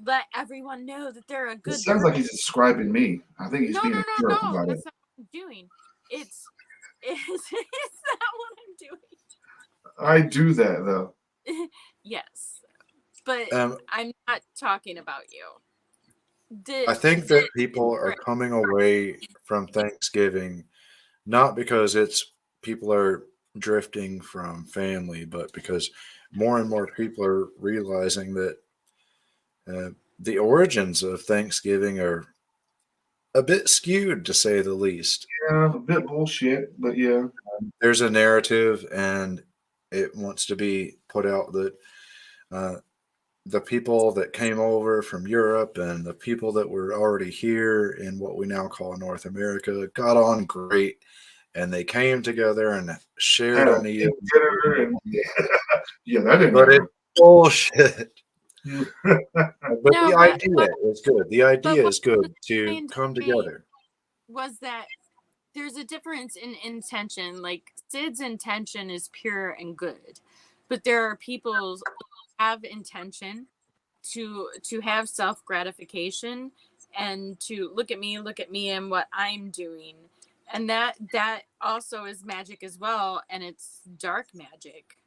let everyone know that they're a good It sounds person. like he's describing me. I think he's being a jerk No. about it. That's not what I'm doing. It's not what I'm doing. I do that though. Yes, but I'm not talking about you. I think that people are coming away from Thanksgiving not because people are drifting from family, but because more and more people are realizing that the origins of Thanksgiving are a bit skewed, to say the least. Yeah, a bit bullshit, but yeah. There's a narrative, and it wants to be put out that the people that came over from Europe and the people that were already here in what we now call North America got on great, and they came together and shared a meal. Yeah, that didn't But matter. it's bullshit. But No, the but idea is good. The idea what is good was to trying to come say together. was that there's a difference in intention. Like Sid's intention is pure and good, but there are people who have intention to have self gratification and to look at me and what I'm doing, and that also is magic as well, and it's dark magic,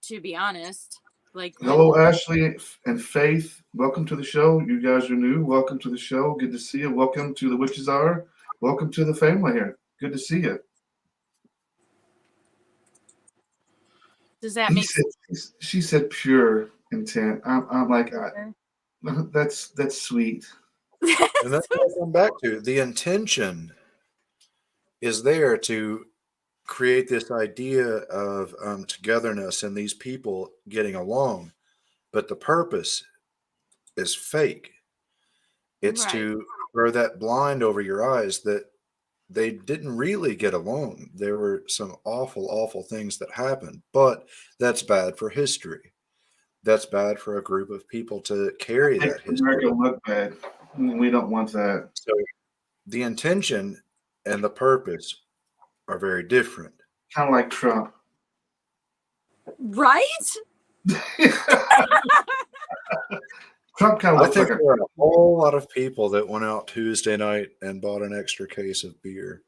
to be honest. Like Hello, Ashley and Faith. Welcome to the show. You guys are new. Welcome to the show. Good to see you. Welcome to the Witches Hour. Welcome to the family here. Good to see you. Does that make sense? She said pure intent. I'm like, that's sweet. And that's what I come back to. The intention is there to create this idea of togetherness and these people getting along, but the purpose is fake. It's Right. to throw that blind over your eyes that they didn't really get along. There were some awful, awful things that happened, but that's bad for history. That's bad for a group of people to carry that Makes history. America look bad. We don't want that. So the intention and the purpose are very different. Kind of like Trump. Right? Trump kind of I looks think like there are a whole lot of people that went out Tuesday night and bought an extra case of beer.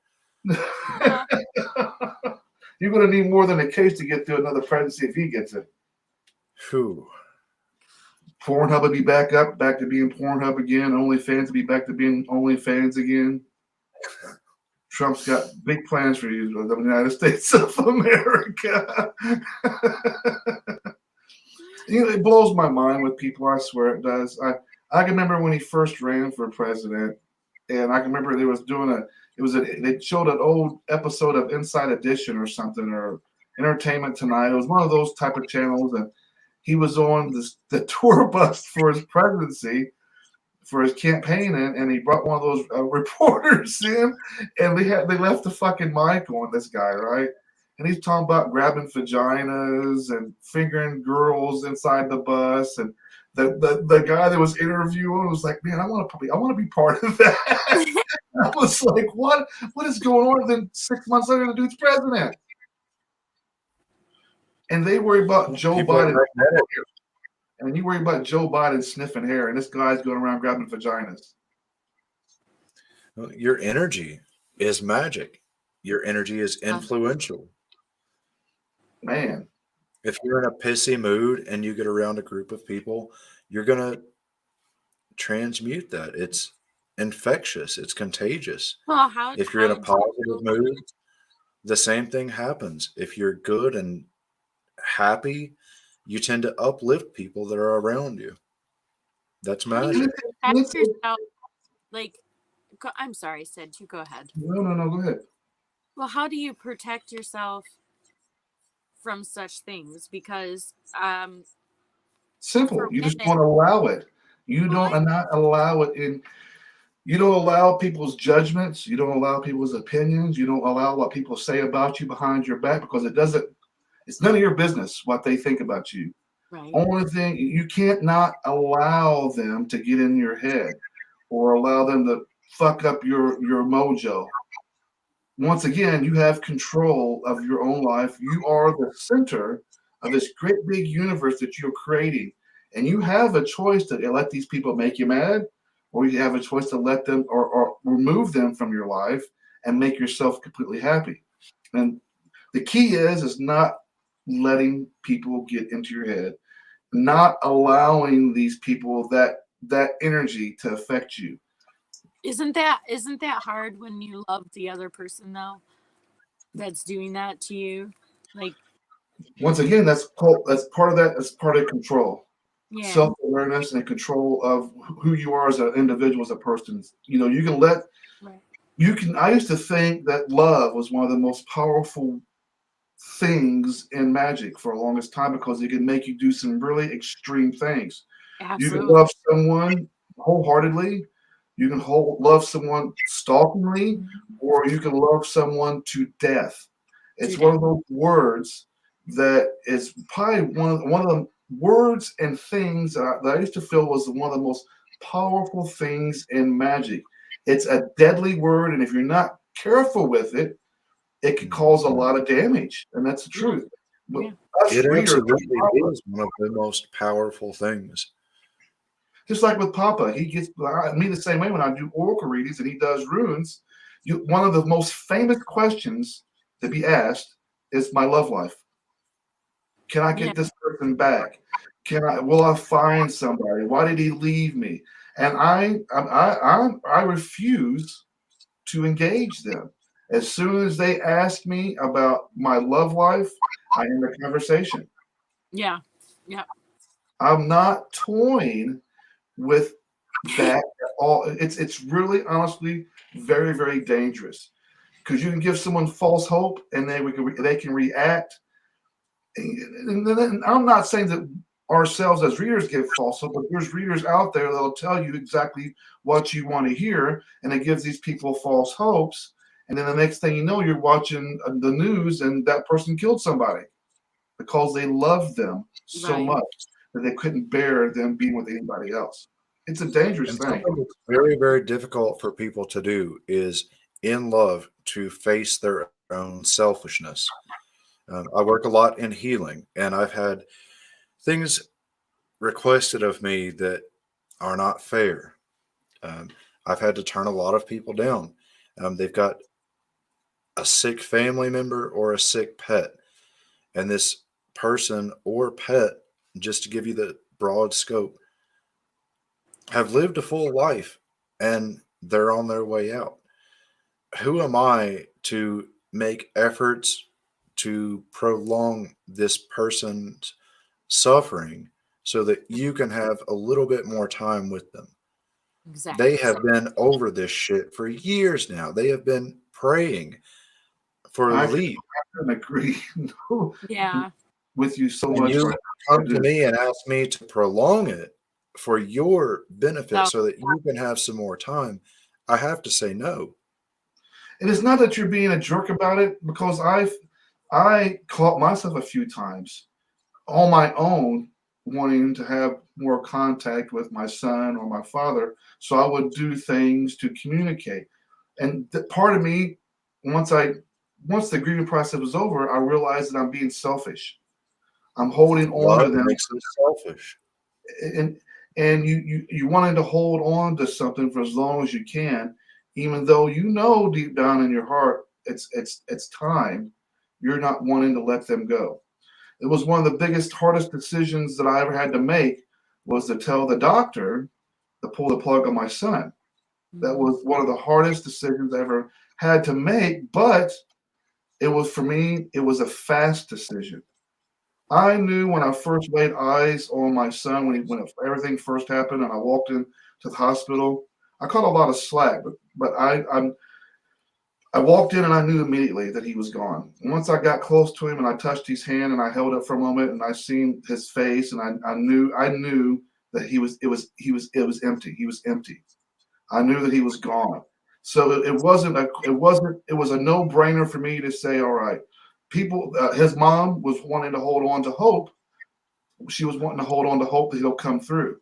You're going to need more than a case to get through another presidency if he gets it. Whew. Pornhub will be back to being Pornhub again. OnlyFans will be back to being OnlyFans again. Trump's got big plans for you, the United States of America. It blows my mind with people. I swear it does. I can remember when he first ran for president, and I can remember they showed an old episode of Inside Edition or something, or Entertainment Tonight. It was one of those type of channels, and he was on the tour bus for his presidency, for his campaign, and he brought one of those reporters in, and they left the fucking mic on this guy, right? And he's talking about grabbing vaginas and fingering girls inside the bus, and the guy that was interviewing was like, "Man, I want to be part of that." I was like, "What is going on?" And then 6 months later, the dude's president, and they worry about Joe Biden. And you worry about Joe Biden sniffing hair, and this guy's going around grabbing vaginas. Your energy is magic. Your energy is influential. Man. If you're in a pissy mood and you get around a group of people, you're going to transmute that. It's infectious. It's contagious. Well, if you're in a positive mood, the same thing happens. If you're good and happy, you tend to uplift people that are around you. That's magic. I'm sorry, Sid, you go ahead. No, go ahead. Well, how do you protect yourself from such things? Because simple. You just don't allow it. You don't not allow it in. You don't allow people's judgments. You don't allow people's opinions. You don't allow what people say about you behind your back, because it It's none of your business what they think about you. Right. Only thing, you can't not allow them to get in your head or allow them to fuck up your mojo. Once again, you have control of your own life. You are the center of this great big universe that you're creating. And you have a choice to let these people make you mad, or you have a choice to let them or remove them from your life and make yourself completely happy. And the key is not letting people get into your head, not allowing these people that energy to affect you. Isn't that hard when you love the other person though? That's doing that to you, like. Once again, that's part of that. That's part of control, Yeah. self-awareness, and control of who you are as an individual, as a person. You know, you can let. Right. You can. I used to think that love was one of the most powerful things in Magic for the longest time because it can make you do some really extreme things. Absolutely. You can love someone wholeheartedly. You can love someone stalkingly, or you can love someone to death. It's one of those words that is probably one of the words and things that I used to feel was one of the most powerful things in Magic. It's a deadly word, and if you're not careful with it, it could cause a lot of damage, and that's the truth. But us It readers, absolutely is one of the most powerful things. just like with Papa, he gets me the same way when I do oracle readings and he does runes. One of the most famous questions to be asked is my love life. Can I get this person back? Will I find somebody? Why did he leave me? And I refuse to engage them. As soon as they ask me about my love life, I end the conversation. Yeah. Yeah. I'm not toying with that at all. It's really honestly very, very dangerous because you can give someone false hope and they can react. And I'm not saying that ourselves as readers give false hope, but there's readers out there that'll tell you exactly what you want to hear, and it gives these people false hopes. And then the next thing you know, you're watching the news and that person killed somebody because they loved them so much that they couldn't bear them being with anybody else. It's a dangerous thing. Something that's very, very difficult for people to do is in love to face their own selfishness. I work a lot in healing, and I've had things requested of me that are not fair. I've had to turn a lot of people down. They've got a sick family member or a sick pet, and this person or pet, just to give you the broad scope, have lived a full life and they're on their way out. Who am I to make efforts to prolong this person's suffering so that you can have a little bit more time with them? Exactly. They have been over this shit for years now. They have been praying for relief. I couldn't agree with you so And much. you come to me and ask me to prolong it for your benefit so that you can have some more time. I have to say no. And it's not that you're being a jerk about it, because I caught myself a few times on my own wanting to have more contact with my son or my father, so I would do things to communicate. And part of me, once the grieving process was over, I realized that I'm being selfish. I'm holding on to them. Makes them selfish. And you wanting to hold on to something for as long as you can, even though you know deep down in your heart it's time. You're not wanting to let them go. It was one of the biggest, hardest decisions that I ever had to make, was to tell the doctor to pull the plug on my son. That was one of the hardest decisions I ever had to make, but it was, for me, it was a fast decision. I knew when I first laid eyes on my son, when everything first happened and I walked into the hospital, I caught a lot of slack, but I walked in and I knew immediately that he was gone. And once I got close to him and I touched his hand and I held it for a moment and I seen his face, and I knew that it was empty. He was empty. I knew that he was gone. So it was a no-brainer for me to say, all right, people, his mom was wanting to hold on to hope. She was wanting to hold on to hope that he'll come through.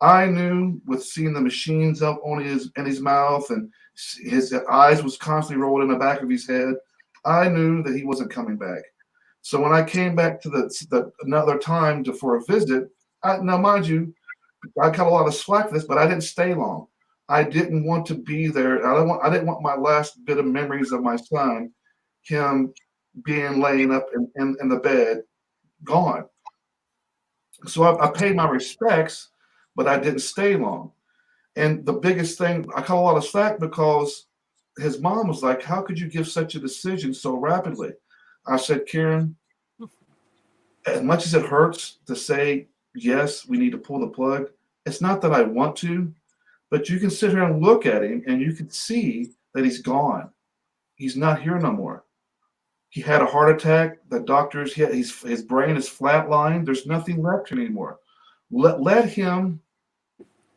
I knew with seeing the machines up on his mouth and his eyes was constantly rolling in the back of his head. I knew that he wasn't coming back. So when I came back to the another time for a visit, now mind you, I got a lot of slack for this, but I didn't stay long. I didn't want to be there. I didn't want my last bit of memories of my son, him being laying up in the bed, gone. So I paid my respects, but I didn't stay long. And the biggest thing, I caught a lot of slack because his mom was like, "How could you give such a decision so rapidly?" I said, "Karen, as much as it hurts to say, yes, we need to pull the plug, it's not that I want to, but you can sit here and look at him and you can see that he's gone. He's not here no more. He had a heart attack. The doctors, his brain is flatlined. There's nothing left anymore. Let him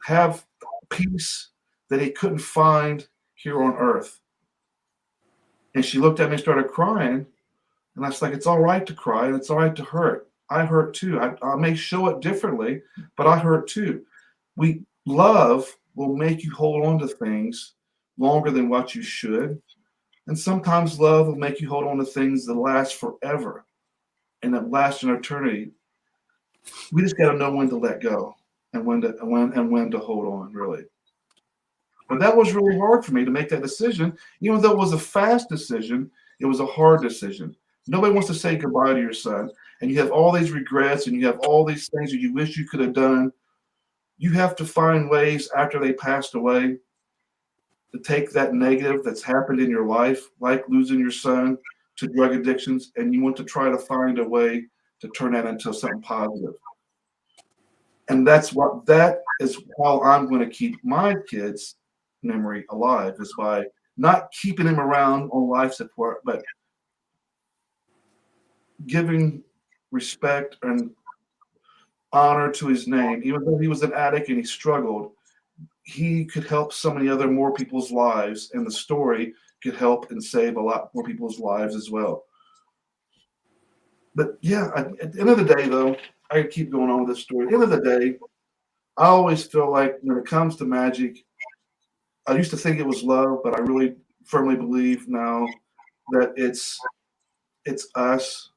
have peace that he couldn't find here on earth." And she looked at me and started crying. And I was like, it's all right to cry and it's all right to hurt. I hurt too. I may show it differently, but I hurt too. Love will make you hold on to things longer than what you should. And sometimes love will make you hold on to things that last forever and that last an eternity. We just got to know when to let go and when to hold on, really. But that was really hard for me to make that decision. Even though it was a fast decision, it was a hard decision. Nobody wants to say goodbye to your son, and you have all these regrets and you have all these things that you wish you could have done. You have to find ways after they passed away to take that negative that's happened in your life, like losing your son to drug addictions, and you want to try to find a way to turn that into something positive. And that is how I'm going to keep my kids' memory alive, is by not keeping him around on life support, but giving respect and honor to his name. Even though he was an addict and he struggled, he could help so many more people's lives, and the story could help and save a lot more people's lives as well. But yeah, at the end of the day, though, I could keep going on with this story. At the end of the day, I always feel like when it comes to Magick, I used to think it was love, but I really firmly believe now that it's us.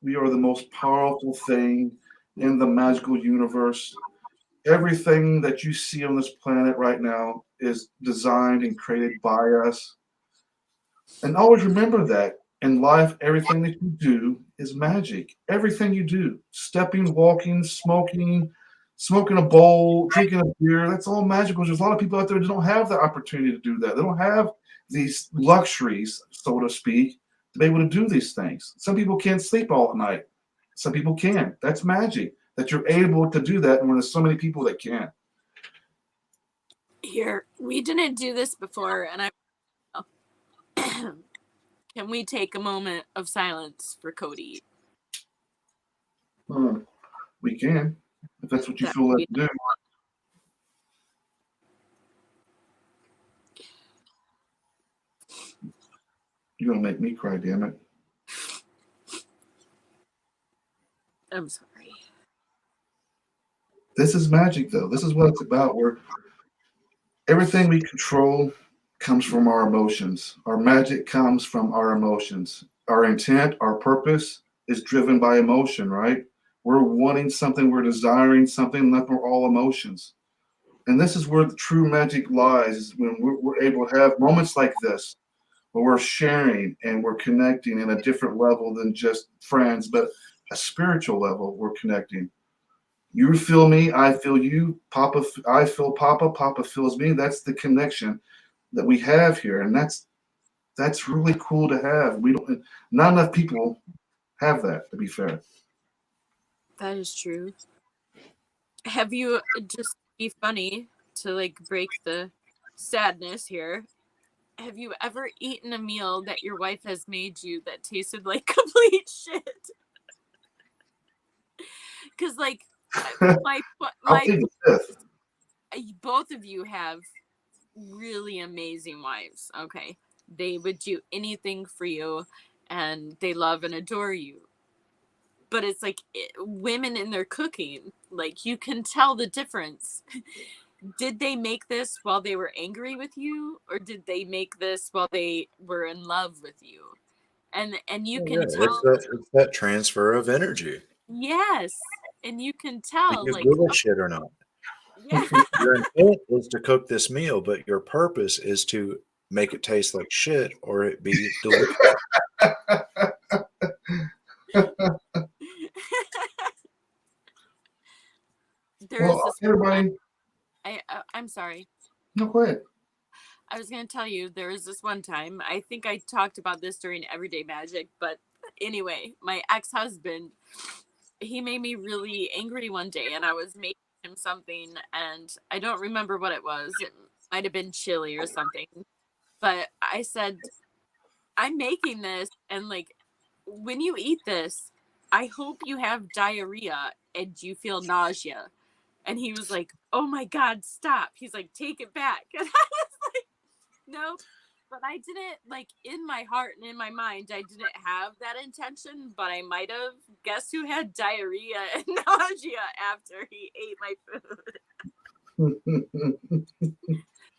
We are the most powerful thing in the magical universe. Everything that you see on this planet right now is designed and created by us. And always remember that in life, everything that you do is magic. Everything you do, stepping, walking, smoking a bowl, drinking a beer, that's all magical. There's a lot of people out there that don't have the opportunity to do that. They don't have these luxuries, so to speak, to be able to do these things. Some people can't sleep all at night. Some people can. That's magic, that you're able to do that, and when there's so many people that can. Here, we didn't do this before, and can we take a moment of silence for Cody? We can, if that's what you feel like to do. You're gonna make me cry, damn it. I'm sorry. This is magic, though. This is what it's about. Where everything we control comes from our emotions. Our magic comes from our emotions. Our intent, our purpose is driven by emotion, right? We're wanting something, we're desiring something, that we're all emotions. And this is where the true magic lies, is when we're able to have moments like this, where we're sharing and we're connecting in a different level than just friends, but a spiritual level. We're connecting. You feel me, I feel you, Papa. I feel Papa, Papa feels me. That's the connection that we have here, and that's really cool to have. Not enough people have that, to be fair. That is true. Have you, just be funny to like break the sadness here, have you ever eaten a meal that your wife has made you that tasted like complete shit? Because like both of you have really amazing wives. Okay, they would do anything for you, and they love and adore you. But it's like women in their cooking, like you can tell the difference. Did they make this while they were angry with you, or did they make this while they were in love with you? And you Oh, can yeah, tell. it's that transfer of energy. Yes, and you can Do tell, you like, give a shit or not? yeah. Your intent is to cook this meal, but your purpose is to make it taste like shit or it be delicious. There is Well, this everybody, I'm sorry. no, go ahead. I was going to tell you, there was this one time, I think I talked about this during Everyday Magic, but anyway, my ex-husband, he made me really angry one day, and I was making him something, and I don't remember what it was. It might have been chili or something, but I said, I'm making this, and like, when you eat this, I hope you have diarrhea and you feel nausea. And he was like, oh my God, stop. He's like, take it back. And I was like, no, but I didn't, like, in my heart and in my mind, I didn't have that intention, but I might have. Guess who had diarrhea and nausea after he ate my food?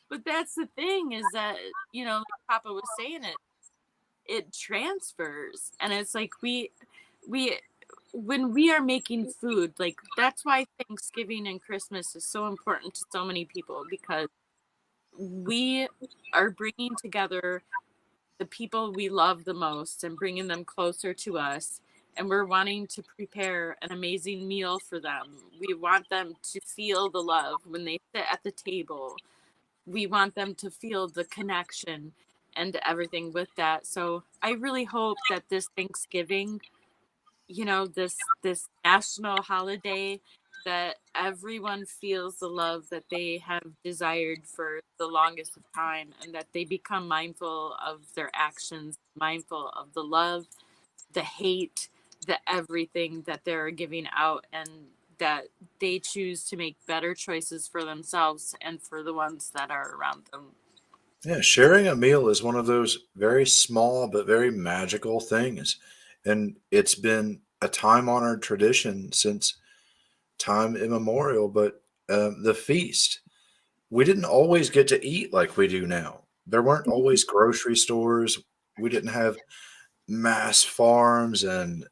But that's the thing, is that, like Papa was saying, it transfers, and it's like we when we are making food, like, that's why Thanksgiving and Christmas is so important to so many people, because we are bringing together the people we love the most and bringing them closer to us, and we're wanting to prepare an amazing meal for them. We want them to feel the love when they sit at the table. We want them to feel the connection and everything with that. So I really hope that this Thanksgiving, this national holiday, that everyone feels the love that they have desired for the longest of time, and that they become mindful of their actions, mindful of the love, the hate, the everything that they're giving out, and that they choose to make better choices for themselves and for the ones that are around them. Yeah, sharing a meal is one of those very small but very magical things. And it's been a time honored tradition since time immemorial. But the feast, we didn't always get to eat like we do now. There weren't always grocery stores. We didn't have mass farms, and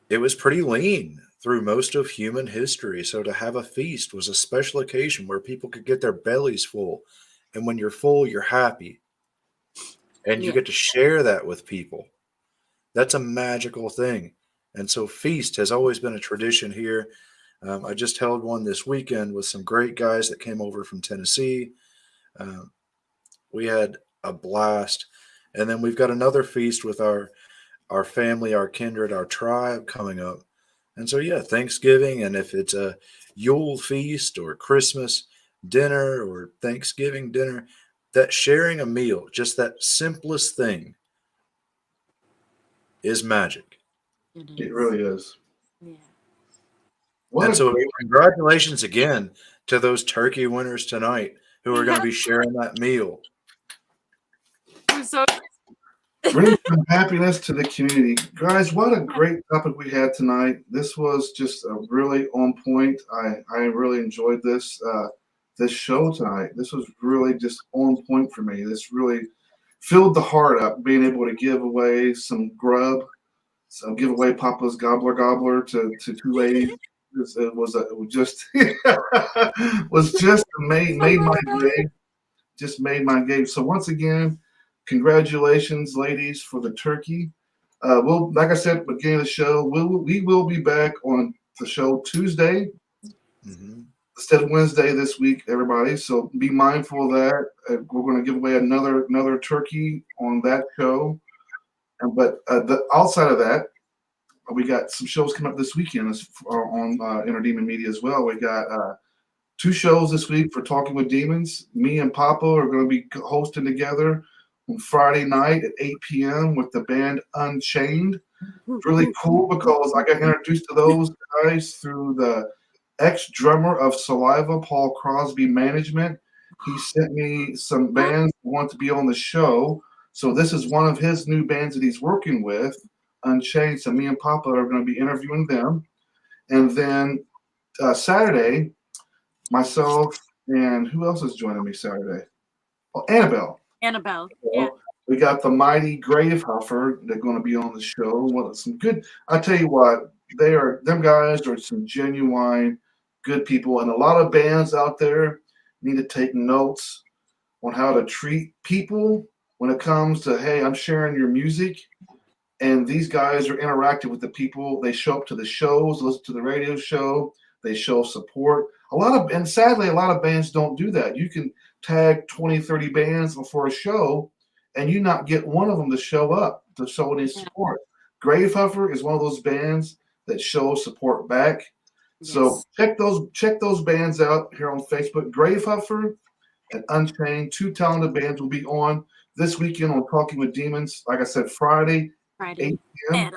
it was pretty lean through most of human history. So to have a feast was a special occasion where people could get their bellies full. And when you're full, you're happy. And you Yeah. get to share that with people. That's a magical thing. And so feast has always been a tradition here. I just held one this weekend with some great guys that came over from Tennessee. We had a blast. And then we've got another feast with our family, our kindred, our tribe coming up. And so, yeah, Thanksgiving, and if it's a Yule feast or Christmas dinner or Thanksgiving dinner, that sharing a meal, just that simplest thing, is magic. It really is. Yeah. What And a so, great, congratulations again to those turkey winners tonight who are going to be sharing that meal. I'm so bring some happiness to the community. Guys, what a great topic we had tonight. This was just a really on point. I really enjoyed this show tonight. This was really just on point for me. This really filled the heart up, being able to give away some grub, so give away Papa's gobbler to two ladies. It was just was just made my day. Just made my day. So once again, congratulations, ladies, for the turkey. We'll, like I said at the beginning of the show, we will be back on the show Tuesday instead of Wednesday this week, everybody. So be mindful of that. We're going to give away another turkey on that show. But outside of that, we got some shows coming up this weekend on Interdemon Media as well. We got 2 shows this week for Talking with Demons. Me and Papa are going to be hosting together on Friday night at 8 p.m. with the band Unchained. It's really cool because I got introduced to those guys through the ex-drummer of Saliva, Paul Crosby Management. He sent me some bands who want to be on the show. So this is one of his new bands that he's working with, Unchained. So me and Papa are going to be interviewing them. And then Saturday, myself and who else is joining me Saturday? Oh, Annabelle. Annabelle. So Yeah. we got the mighty Gravehuffer. They're going to be on the show. Well, some good. I tell you what, them guys are some genuine good people, and a lot of bands out there need to take notes on how to treat people when it comes to, hey, I'm sharing your music, and these guys are interactive with the people. They show up to the shows, listen to the radio show, they show support. And sadly, a lot of bands don't do that. You can tag 20, 30 bands before a show, and you not get one of them to show up to show any support. Gravehuffer is one of those bands that shows support back. So check those bands out here on Facebook. Gravehuffer and Unchained, two talented bands will be on this weekend on Talking with Demons. Like I said, Friday, 8 p.m.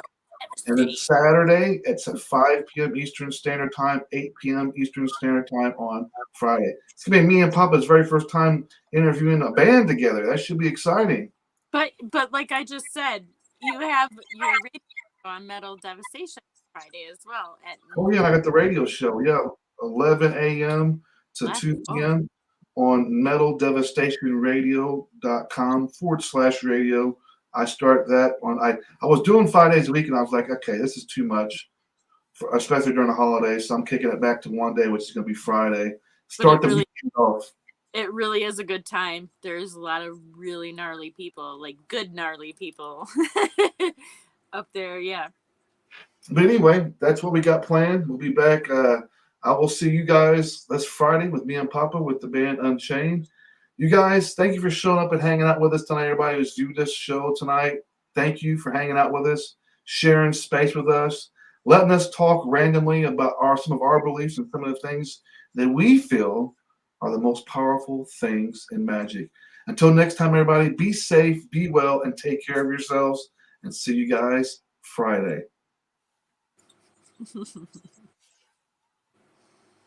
And then Saturday, it's at 5 p.m. Eastern Standard Time, 8 p.m. Eastern Standard Time on Friday. It's going to be me and Papa's very first time interviewing a band together. That should be exciting. But like I just said, you have your radio on Metal Devastation Friday as well. Oh, yeah, I got the radio show. Yeah, 11 a.m. to 2 p.m. on metaldevastationradio.com/radio. I start that on. I was doing 5 days a week, and I was like, okay, this is too much, especially during the holidays. So I'm kicking it back to one day, which is going to be Friday. Start the weekend off. It really is a good time. There's a lot of really gnarly people, like good gnarly people up there. Yeah. But anyway, that's what we got planned. We'll be back. I will see you guys this Friday with me and Papa with the band Unchained. You guys, thank you for showing up and hanging out with us tonight. Everybody who's viewed this show tonight, thank you for hanging out with us, sharing space with us, letting us talk randomly about some of our beliefs and some of the things that we feel are the most powerful things in magic. Until next time, everybody, be safe, be well, and take care of yourselves. And see you guys Friday. Let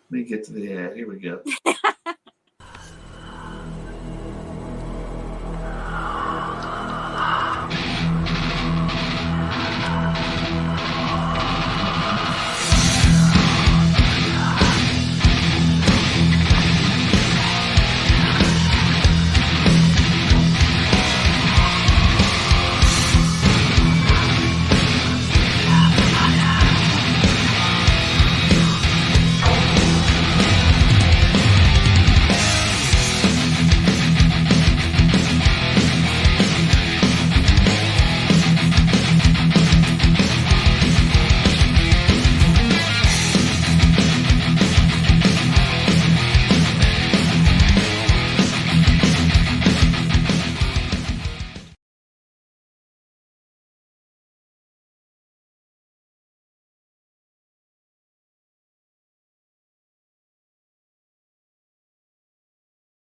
me get to the end. Here we go.